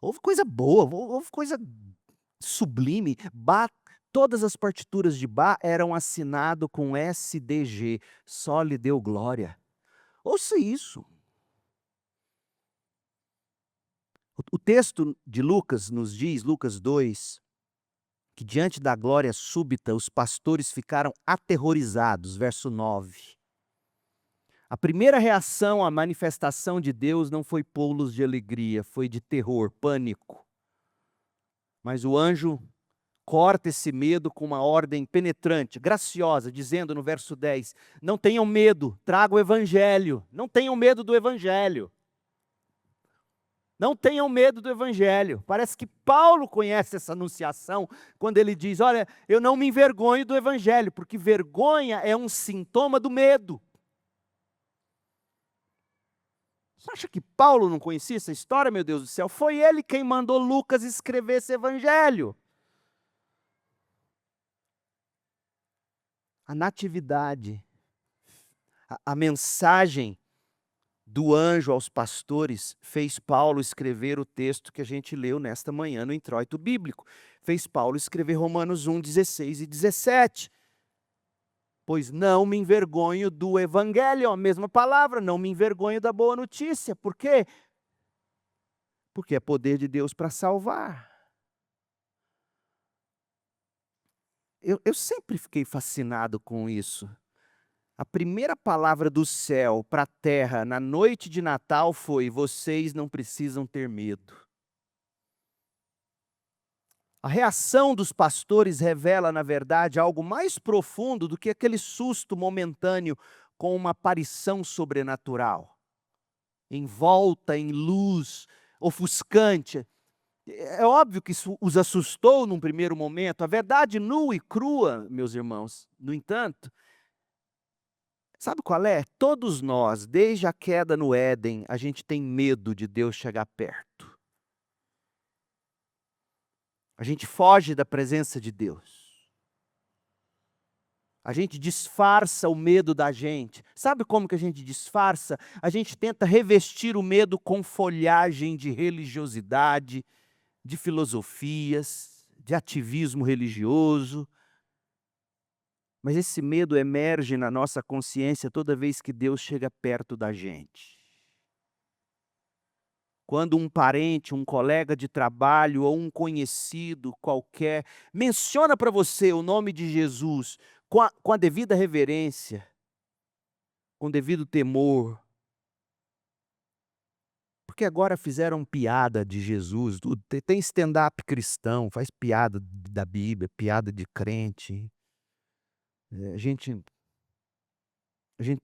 Ouve coisa boa, ouve coisa sublime. Bach, todas as partituras de Bach eram assinado com SDG, só lhe deu glória. Ouça isso. O texto de Lucas nos diz, Lucas 2, que diante da glória súbita os pastores ficaram aterrorizados, verso 9. A primeira reação à manifestação de Deus não foi pulos de alegria, foi de terror, pânico. Mas o anjo corta esse medo com uma ordem penetrante, graciosa, dizendo no verso 10, não tenham medo, traga o evangelho, não tenham medo do evangelho. Não tenham medo do evangelho. Parece que Paulo conhece essa anunciação quando ele diz, olha, eu não me envergonho do evangelho, porque vergonha é um sintoma do medo. Você acha que Paulo não conhecia essa história, meu Deus do céu? Foi ele quem mandou Lucas escrever esse evangelho. A natividade, a mensagem do anjo aos pastores fez Paulo escrever o texto que a gente leu nesta manhã no introito bíblico. Fez Paulo escrever Romanos 1, 16 e 17. Pois não me envergonho do evangelho, a mesma palavra, não me envergonho da boa notícia. Por quê? Porque é poder de Deus para salvar. Eu sempre fiquei fascinado com isso. A primeira palavra do céu para a terra na noite de Natal foi: vocês não precisam ter medo. A reação dos pastores revela, na verdade, algo mais profundo do que aquele susto momentâneo com uma aparição sobrenatural. Envolta em luz, ofuscante. É óbvio que isso os assustou num primeiro momento. A verdade nua e crua, meus irmãos, no entanto, sabe qual é? Todos nós, desde a queda no Éden, a gente tem medo de Deus chegar perto. A gente foge da presença de Deus. A gente disfarça o medo da gente. Sabe como que a gente disfarça? A gente tenta revestir o medo com folhagem de religiosidade, de filosofias, de ativismo religioso. Mas esse medo emerge na nossa consciência toda vez que Deus chega perto da gente. Quando um parente, um colega de trabalho ou um conhecido qualquer menciona para você o nome de Jesus com a devida reverência, com devido temor, porque agora fizeram piada de Jesus, tudo. Tem stand-up cristão, faz piada da Bíblia, piada de crente. A gente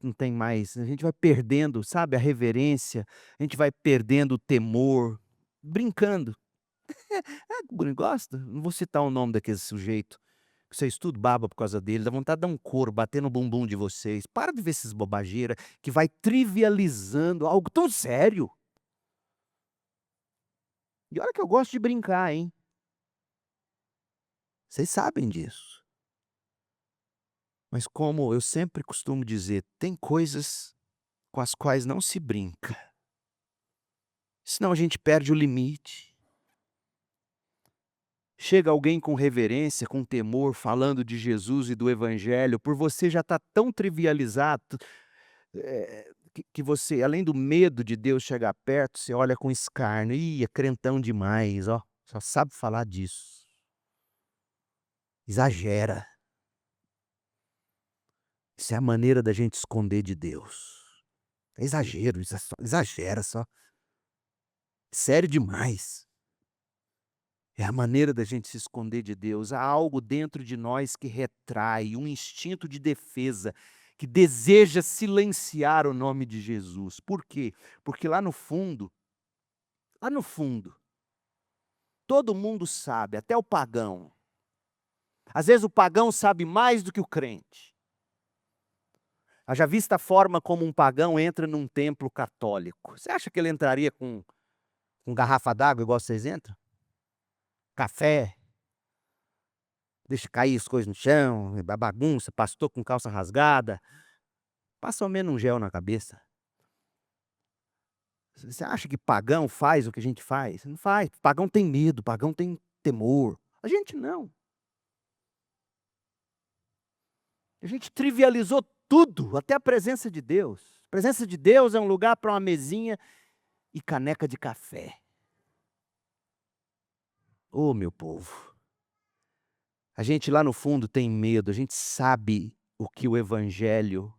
não tem mais, a gente vai perdendo, sabe, a reverência, a gente vai perdendo o temor, brincando. Gosta? Não vou citar o nome daquele sujeito, que vocês tudo baba por causa dele, dá vontade de dar um couro, bater no bumbum de vocês. Para de ver esses bobageira que vai trivializando algo tão sério. E olha que eu gosto de brincar, hein. Vocês sabem disso. Mas como eu sempre costumo dizer, tem coisas com as quais não se brinca, senão a gente perde o limite. Chega alguém com reverência, com temor, falando de Jesus e do evangelho, por você já está tão trivializado, que você, além do medo de Deus chegar perto, você olha com escárnio: "Ih, é crentão demais, ó, só sabe falar disso, exagera". Isso é a maneira da gente esconder de Deus. É exagero, exagera só, sério demais. É a maneira da gente se esconder de Deus. Há algo dentro de nós que retrai, um instinto de defesa, que deseja silenciar o nome de Jesus. Por quê? Porque lá no fundo, todo mundo sabe, até o pagão. Às vezes o pagão sabe mais do que o crente. Haja vista a forma como um pagão entra num templo católico. Você acha que ele entraria com garrafa d'água igual vocês entram? Café? Deixa cair as coisas no chão, bagunça, pastor com calça rasgada, passa ao menos um gel na cabeça. Você acha que pagão faz o que a gente faz? Não faz. Pagão tem medo, pagão tem temor. A gente não. A gente trivializou tudo, até a presença de Deus. A presença de Deus é um lugar para uma mesinha e caneca de café. Ô, meu povo, a gente lá no fundo tem medo, a gente sabe o que o evangelho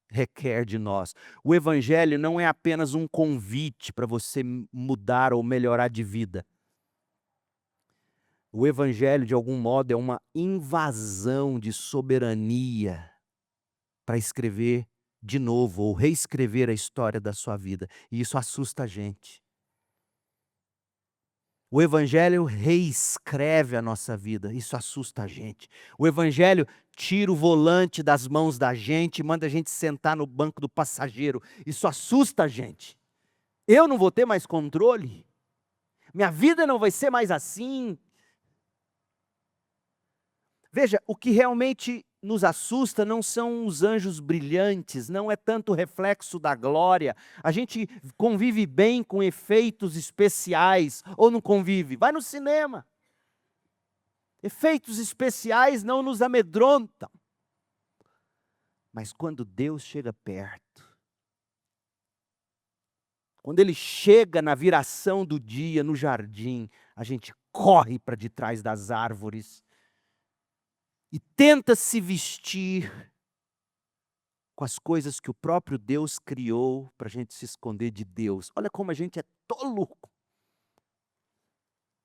requer de nós. O evangelho não é apenas um convite para você mudar ou melhorar de vida. O evangelho, de algum modo, é uma invasão de soberania para escrever de novo ou reescrever a história da sua vida. E isso assusta a gente. O evangelho reescreve a nossa vida, isso assusta a gente. O evangelho tira o volante das mãos da gente e manda a gente sentar no banco do passageiro, isso assusta a gente. Eu não vou ter mais controle? Minha vida não vai ser mais assim? Veja, o que realmente nos assusta não são os anjos brilhantes, não é tanto o reflexo da glória. A gente convive bem com efeitos especiais, ou não convive? Vai no cinema. Efeitos especiais não nos amedrontam. Mas quando Deus chega perto, quando Ele chega na viração do dia, no jardim, a gente corre para de trás das árvores e tenta se vestir com as coisas que o próprio Deus criou para a gente se esconder de Deus. Olha como a gente é tolo.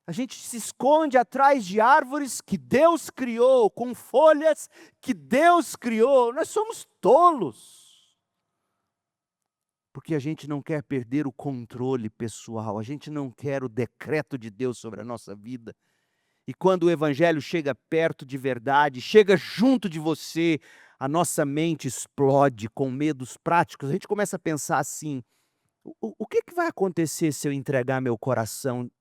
A gente se esconde atrás de árvores que Deus criou, com folhas que Deus criou. Nós somos tolos. Porque a gente não quer perder o controle pessoal, a gente não quer o decreto de Deus sobre a nossa vida. E quando o evangelho chega perto de verdade, chega junto de você, a nossa mente explode com medos práticos. A gente começa a pensar assim: o que vai acontecer se eu entregar meu coração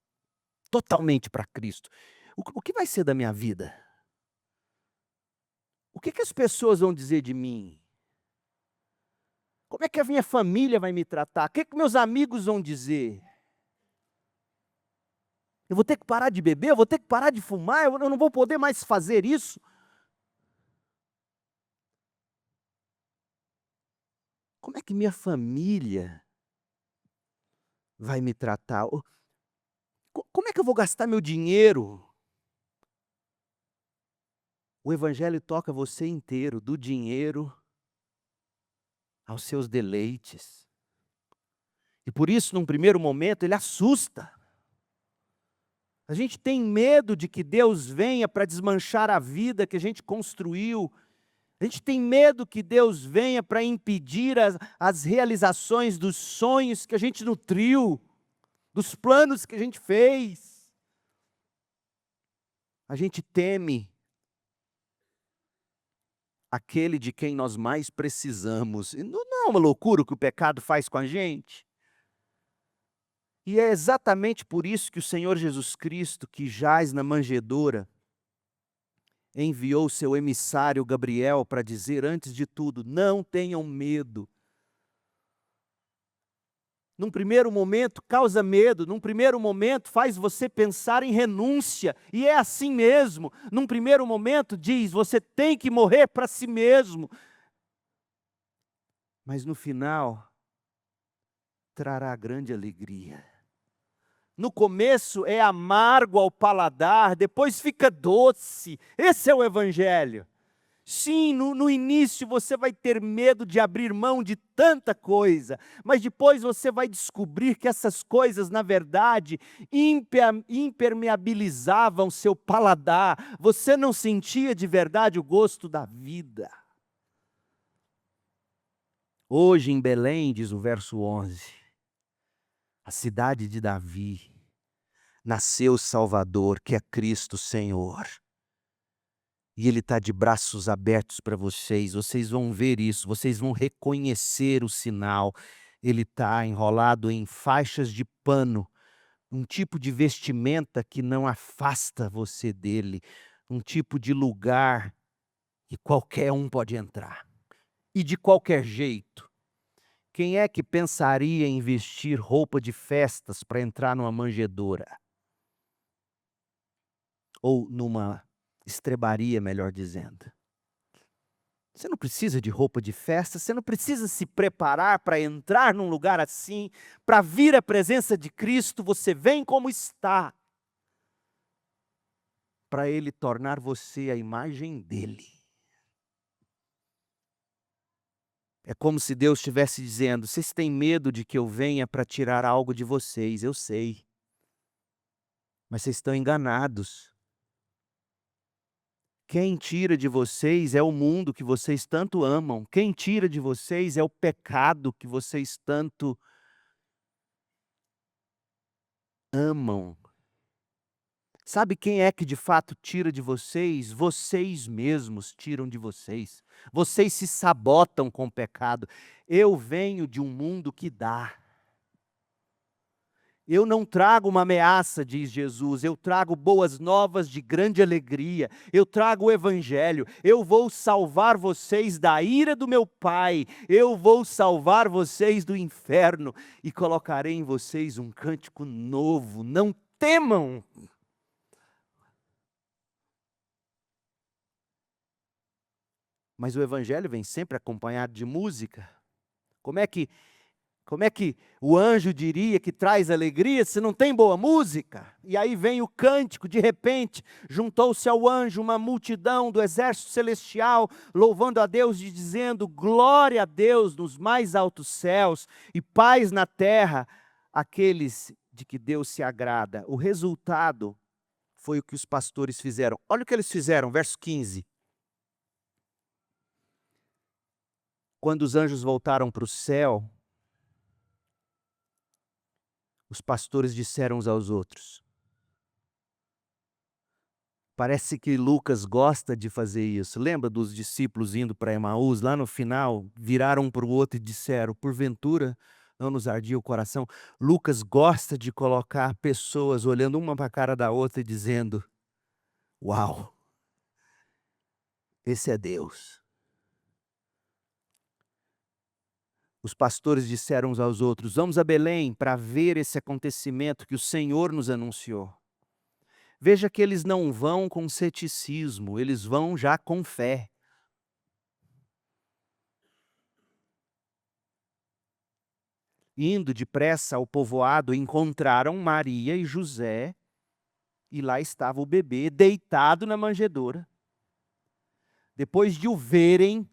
totalmente para Cristo? O que vai ser da minha vida? O que as pessoas vão dizer de mim? Como é que a minha família vai me tratar? O que meus amigos vão dizer? Eu vou ter que parar de beber? Eu vou ter que parar de fumar? Eu não vou poder mais fazer isso? Como é que minha família vai me tratar? Como é que eu vou gastar meu dinheiro? O evangelho toca você inteiro, do dinheiro aos seus deleites. E por isso, num primeiro momento, ele assusta. A gente tem medo de que Deus venha para desmanchar a vida que a gente construiu. A gente tem medo que Deus venha para impedir as realizações dos sonhos que a gente nutriu, dos planos que a gente fez. A gente teme aquele de quem nós mais precisamos. E não é uma loucura o que o pecado faz com a gente? E é exatamente por isso que o Senhor Jesus Cristo, que jaz na manjedoura, enviou seu emissário Gabriel para dizer, antes de tudo, não tenham medo. Num primeiro momento causa medo, num primeiro momento faz você pensar em renúncia, e é assim mesmo. Num primeiro momento diz, você tem que morrer para si mesmo. Mas no final, trará grande alegria. No começo é amargo ao paladar, depois fica doce. Esse é o Evangelho. Sim, no início você vai ter medo de abrir mão de tanta coisa, mas depois você vai descobrir que essas coisas, na verdade, impermeabilizavam seu paladar. Você não sentia de verdade o gosto da vida. Hoje em Belém, diz o verso 11, a cidade de Davi, nasceu o Salvador, que é Cristo Senhor. E Ele está de braços abertos para vocês. Vocês vão ver isso, vocês vão reconhecer o sinal. Ele está enrolado em faixas de pano, um tipo de vestimenta que não afasta você dele, um tipo de lugar que qualquer um pode entrar. E de qualquer jeito. Quem é que pensaria em vestir roupa de festas para entrar numa manjedoura? Ou numa estrebaria, melhor dizendo. Você não precisa de roupa de festa, você não precisa se preparar para entrar num lugar assim, para vir à presença de Cristo, você vem como está, para Ele tornar você a imagem dEle. É como se Deus estivesse dizendo, vocês têm medo de que eu venha para tirar algo de vocês, eu sei, mas vocês estão enganados. Quem tira de vocês é o mundo que vocês tanto amam. Quem tira de vocês é o pecado que vocês tanto amam. Sabe quem é que de fato tira de vocês? Vocês mesmos tiram de vocês. Vocês se sabotam com o pecado. Eu venho de um mundo que dá. Eu não trago uma ameaça, diz Jesus, eu trago boas novas de grande alegria, eu trago o Evangelho, eu vou salvar vocês da ira do meu Pai, eu vou salvar vocês do inferno e colocarei em vocês um cântico novo, não temam. Mas o Evangelho vem sempre acompanhado de música. Como é que o anjo diria que traz alegria se não tem boa música? E aí vem o cântico, de repente, juntou-se ao anjo uma multidão do exército celestial, louvando a Deus e dizendo, glória a Deus nos mais altos céus e paz na terra, aqueles de que Deus se agrada. O resultado foi o que os pastores fizeram. Olha o que eles fizeram, verso 15. Quando os anjos voltaram para o céu, os pastores disseram uns aos outros. Parece que Lucas gosta de fazer isso. Lembra dos discípulos indo para Emaús? Lá no final, viraram um para o outro e disseram, porventura não nos ardia o coração? Lucas gosta de colocar pessoas olhando uma para a cara da outra e dizendo, uau, esse é Deus. Os pastores disseram uns aos outros, vamos a Belém para ver esse acontecimento que o Senhor nos anunciou. Veja que eles não vão com ceticismo, eles vão já com fé. Indo depressa ao povoado, encontraram Maria e José, e lá estava o bebê deitado na manjedoura. Depois de o verem,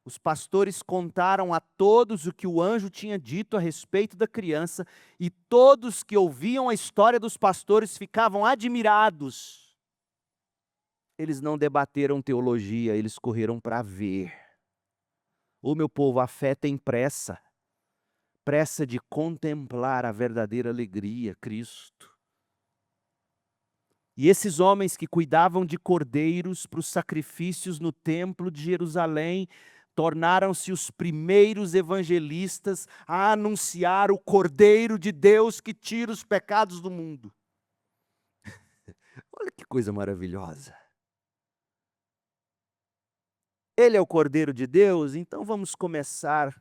Os pastores contaram a todos o que o anjo tinha dito a respeito da criança, e todos que ouviam a história dos pastores ficavam admirados. Eles não debateram teologia, eles correram para ver. Ô meu povo, a fé tem pressa. Pressa de contemplar a verdadeira alegria, Cristo. E esses homens que cuidavam de cordeiros para os sacrifícios no templo de Jerusalém, tornaram-se os primeiros evangelistas a anunciar o Cordeiro de Deus que tira os pecados do mundo. Olha que coisa maravilhosa. Ele é o Cordeiro de Deus, então vamos começar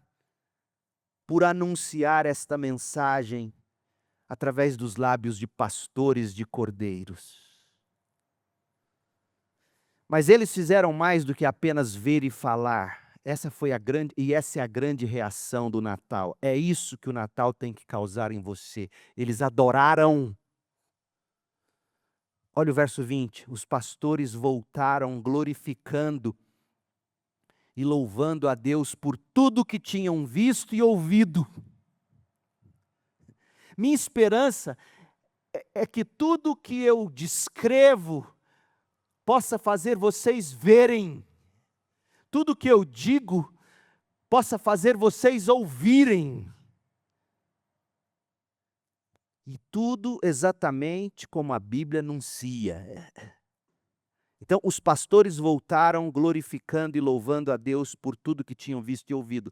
por anunciar esta mensagem através dos lábios de pastores de cordeiros. Mas eles fizeram mais do que apenas ver e falar. Essa é a grande reação do Natal. É isso que o Natal tem que causar em você. Eles adoraram. Olha o verso 20. Os pastores voltaram glorificando e louvando a Deus por tudo que tinham visto e ouvido. Minha esperança é que tudo que eu descrevo possa fazer vocês verem. Tudo que eu digo possa fazer vocês ouvirem. E tudo exatamente como a Bíblia anuncia. Então, os pastores voltaram glorificando e louvando a Deus por tudo que tinham visto e ouvido.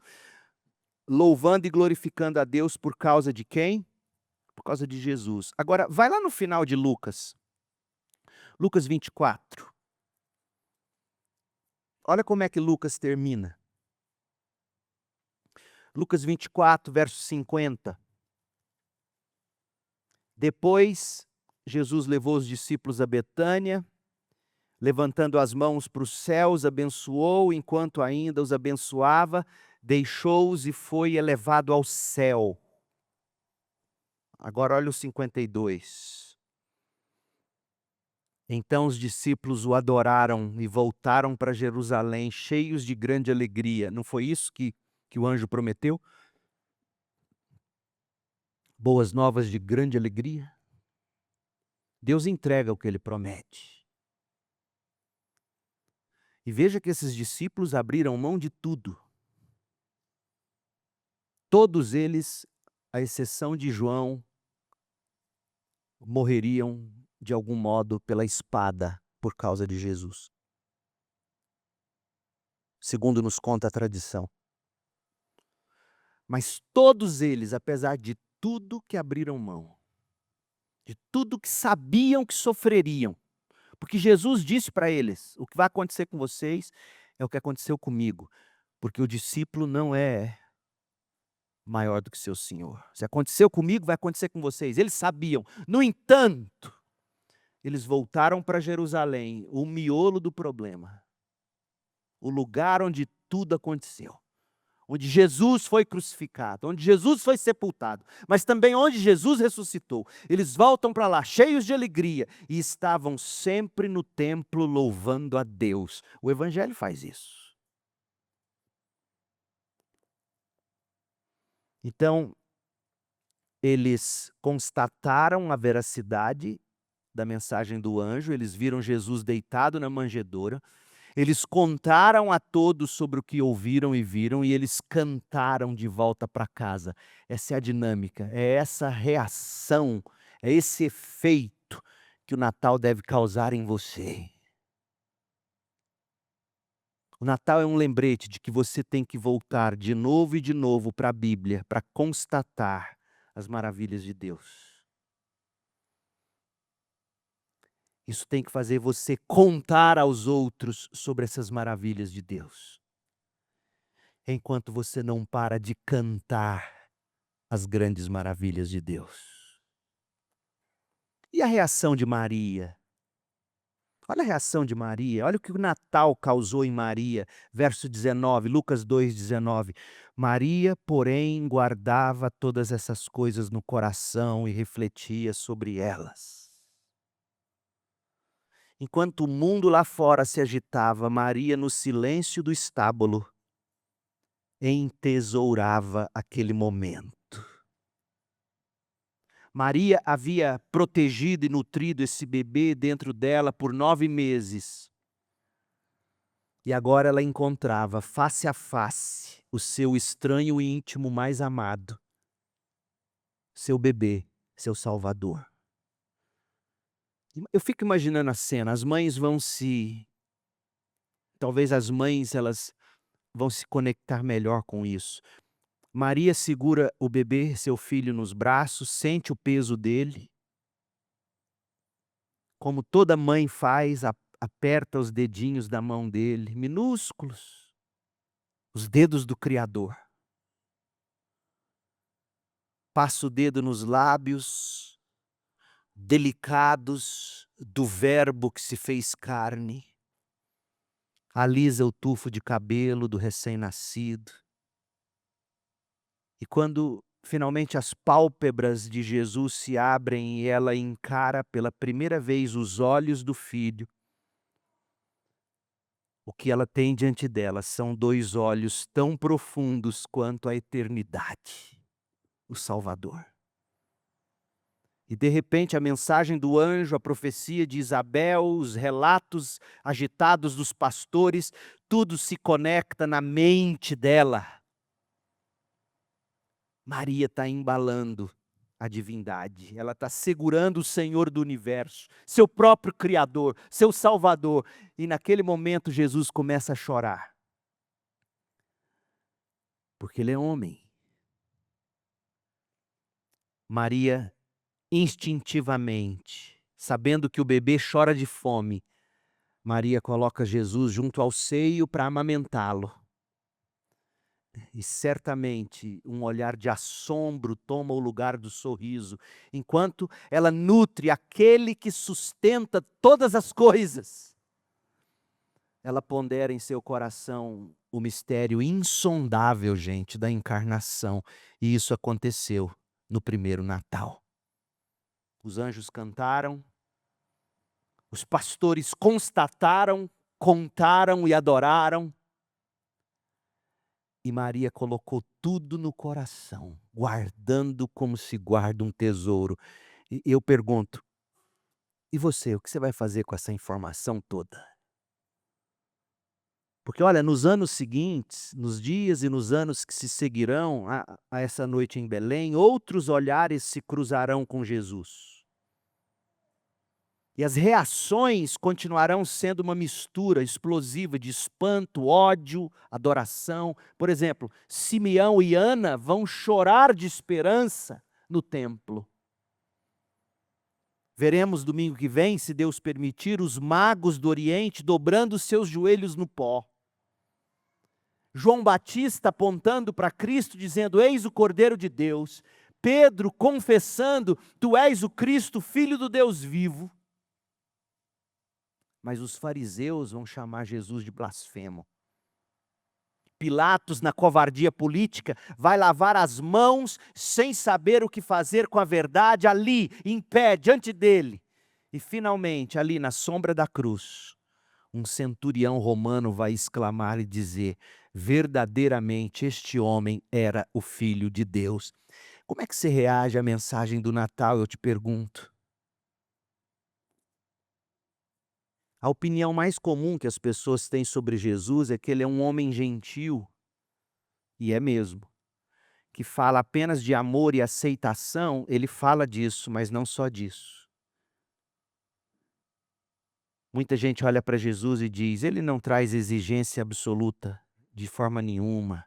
Louvando e glorificando a Deus por causa de quem? Por causa de Jesus. Agora, vai lá no final de Lucas. Lucas 24. Olha como é que Lucas termina. Lucas 24, verso 50. Depois, Jesus levou os discípulos a Betânia, levantando as mãos para os céus, abençoou, enquanto ainda os abençoava, deixou-os e foi elevado ao céu. Agora olha o 52. Então os discípulos o adoraram e voltaram para Jerusalém, cheios de grande alegria. Não foi isso que o anjo prometeu? Boas novas de grande alegria. Deus entrega o que ele promete. E veja que esses discípulos abriram mão de tudo. Todos eles, à exceção de João, morreriam de algum modo pela espada por causa de Jesus. Segundo nos conta a tradição. Mas todos eles, apesar de tudo que abriram mão, de tudo que sabiam que sofreriam, porque Jesus disse para eles: o que vai acontecer com vocês é o que aconteceu comigo, porque o discípulo não é maior do que seu Senhor. Se aconteceu comigo, vai acontecer com vocês. Eles sabiam. No entanto, eles voltaram para Jerusalém, o miolo do problema, o lugar onde tudo aconteceu, onde Jesus foi crucificado, onde Jesus foi sepultado, mas também onde Jesus ressuscitou. Eles voltam para lá, cheios de alegria, e estavam sempre no templo louvando a Deus. O Evangelho faz isso. Então, eles constataram a veracidade da mensagem do anjo, eles viram Jesus deitado na manjedoura, eles contaram a todos sobre o que ouviram e viram, e eles cantaram de volta para casa. Essa é a dinâmica, é essa reação, é esse efeito que o Natal deve causar em você. O Natal é um lembrete de que você tem que voltar de novo e de novo para a Bíblia, para constatar as maravilhas de Deus. Isso tem que fazer você contar aos outros sobre essas maravilhas de Deus. Enquanto você não para de cantar as grandes maravilhas de Deus. E a reação de Maria? Olha a reação de Maria, olha o que o Natal causou em Maria. Verso 19, Lucas 2,19. Maria, porém, guardava todas essas coisas no coração e refletia sobre elas. Enquanto o mundo lá fora se agitava, Maria, no silêncio do estábulo, entesourava aquele momento. Maria havia protegido e nutrido esse bebê dentro dela por 9 meses. E agora ela encontrava face a face o seu estranho e íntimo mais amado, seu bebê, seu Salvador. Eu fico imaginando a cena, talvez as mães elas vão se conectar melhor com isso. Maria segura o bebê, seu filho, nos braços, sente o peso dele. Como toda mãe faz, aperta os dedinhos da mão dele, minúsculos, os dedos do Criador. Passa o dedo nos lábios delicados do Verbo que se fez carne. Alisa o tufo de cabelo do recém-nascido. E quando finalmente as pálpebras de Jesus se abrem e ela encara pela primeira vez os olhos do filho, o que ela tem diante dela são 2 olhos tão profundos quanto a eternidade, o Salvador. E de repente a mensagem do anjo, a profecia de Isabel, os relatos agitados dos pastores, tudo se conecta na mente dela. Maria está embalando a divindade, ela está segurando o Senhor do universo, seu próprio Criador, seu Salvador. E naquele momento Jesus começa a chorar. Porque ele é homem. Maria, instintivamente, sabendo que o bebê chora de fome, Maria coloca Jesus junto ao seio para amamentá-lo. E certamente um olhar de assombro toma o lugar do sorriso, enquanto ela nutre aquele que sustenta todas as coisas. Ela pondera em seu coração o mistério insondável, gente, da encarnação. E isso aconteceu no primeiro Natal. Os anjos cantaram, os pastores constataram, contaram e adoraram. E Maria colocou tudo no coração, guardando como se guarda um tesouro. E eu pergunto, e você, o que você vai fazer com essa informação toda? Porque olha, nos anos seguintes, nos dias e nos anos que se seguirão a essa noite em Belém, outros olhares se cruzarão com Jesus. E as reações continuarão sendo uma mistura explosiva de espanto, ódio, adoração. Por exemplo, Simeão e Ana vão chorar de esperança no templo. Veremos domingo que vem, se Deus permitir, os magos do Oriente dobrando seus joelhos no pó. João Batista apontando para Cristo, dizendo: eis o Cordeiro de Deus. Pedro confessando: tu és o Cristo, Filho do Deus vivo. Mas os fariseus vão chamar Jesus de blasfemo. Pilatos, na covardia política, vai lavar as mãos sem saber o que fazer com a verdade, ali, em pé, diante dele. E finalmente, ali na sombra da cruz, um centurião romano vai exclamar e dizer: verdadeiramente este homem era o Filho de Deus. Como é que você reage à mensagem do Natal, eu te pergunto? A opinião mais comum que as pessoas têm sobre Jesus é que ele é um homem gentil, e é mesmo, que fala apenas de amor e aceitação. Ele fala disso, mas não só disso. Muita gente olha para Jesus e diz: ele não traz exigência absoluta de forma nenhuma.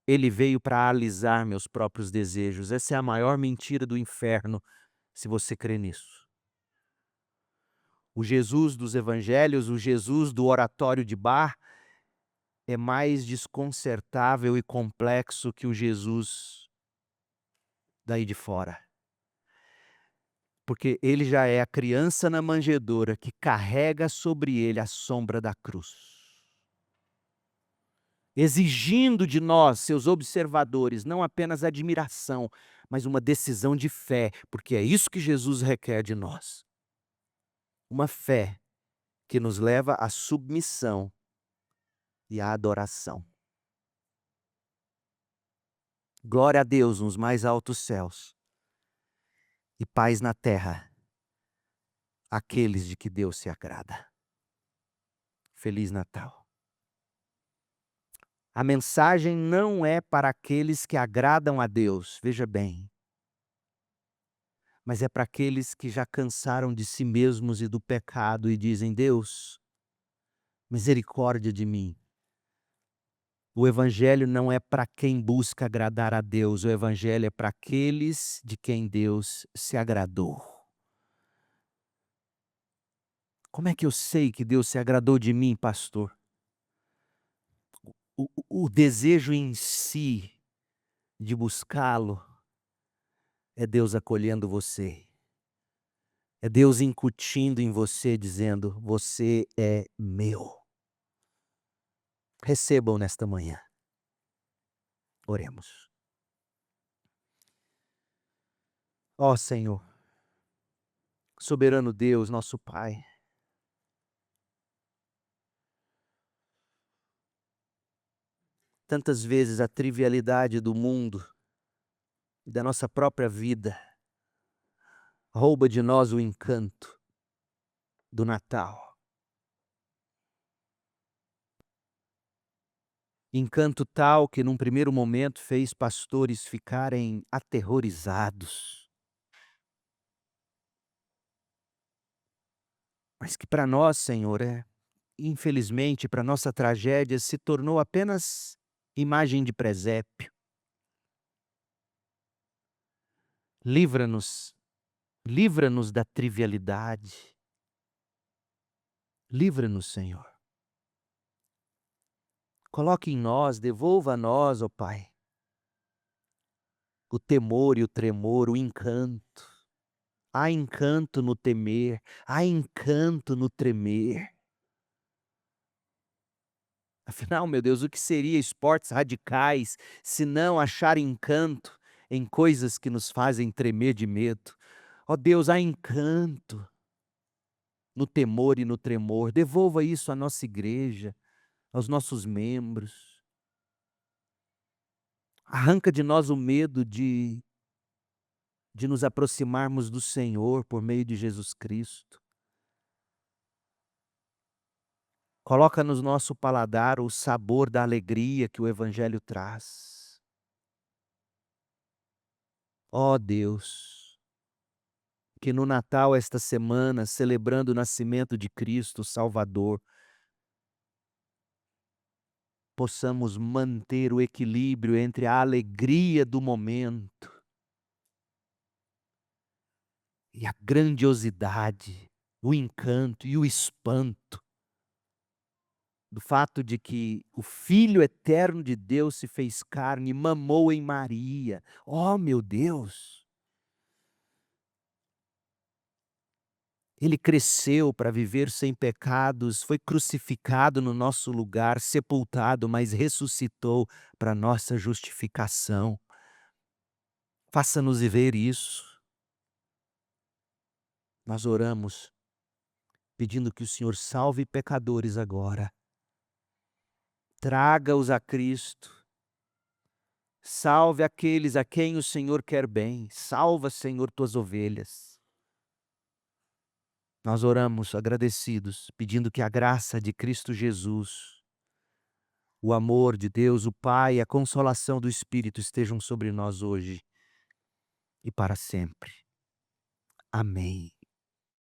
Ele veio para alisar meus próprios desejos. Essa é a maior mentira do inferno, se você crê nisso. O Jesus dos evangelhos, o Jesus do oratório de bar, é mais desconcertável e complexo que o Jesus daí de fora. Porque ele já é a criança na manjedoura que carrega sobre ele a sombra da cruz. Exigindo de nós, seus observadores, não apenas admiração, mas uma decisão de fé, porque é isso que Jesus requer de nós. Uma fé que nos leva à submissão e à adoração. Glória a Deus nos mais altos céus e paz na terra àqueles de que Deus se agrada. Feliz Natal. A mensagem não é para aqueles que agradam a Deus, veja bem, mas é para aqueles que já cansaram de si mesmos e do pecado e dizem: Deus, misericórdia de mim. O evangelho não é para quem busca agradar a Deus, o evangelho é para aqueles de quem Deus se agradou. Como é que eu sei que Deus se agradou de mim, pastor? O desejo em si de buscá-lo é Deus acolhendo você. É Deus incutindo em você, dizendo: você é meu. Recebam nesta manhã. Oremos. Ó Senhor, soberano Deus, nosso Pai, tantas vezes a trivialidade do mundo e da nossa própria vida rouba de nós o encanto do Natal. Encanto tal que num primeiro momento fez pastores ficarem aterrorizados. Mas que para nós, Senhor, infelizmente, para nossa tragédia, se tornou apenas imagem de presépio. Livra-nos, livra-nos da trivialidade. Livra-nos, Senhor. Coloque em nós, devolva a nós, ó Pai, o temor e o tremor, o encanto. Há encanto no temer, há encanto no tremer. Afinal, meu Deus, o que seria esportes radicais se não achar encanto em coisas que nos fazem tremer de medo? Ó Deus, há encanto no temor e no tremor. Devolva isso à nossa igreja, aos nossos membros. Arranca de nós o medo de nos aproximarmos do Senhor por meio de Jesus Cristo. Coloca no nosso paladar o sabor da alegria que o Evangelho traz. Ó Deus, que no Natal esta semana, celebrando o nascimento de Cristo Salvador, possamos manter o equilíbrio entre a alegria do momento e a grandiosidade, o encanto e o espanto do fato de que o Filho eterno de Deus se fez carne e mamou em Maria. Oh, meu Deus! Ele cresceu para viver sem pecados, foi crucificado no nosso lugar, sepultado, mas ressuscitou para nossa justificação. Faça-nos ver isso. Nós oramos pedindo que o Senhor salve pecadores agora. Traga-os a Cristo. Salve aqueles a quem o Senhor quer bem. Salva, Senhor, tuas ovelhas. Nós oramos agradecidos, pedindo que a graça de Cristo Jesus, o amor de Deus, o Pai e a consolação do Espírito estejam sobre nós hoje e para sempre. Amém.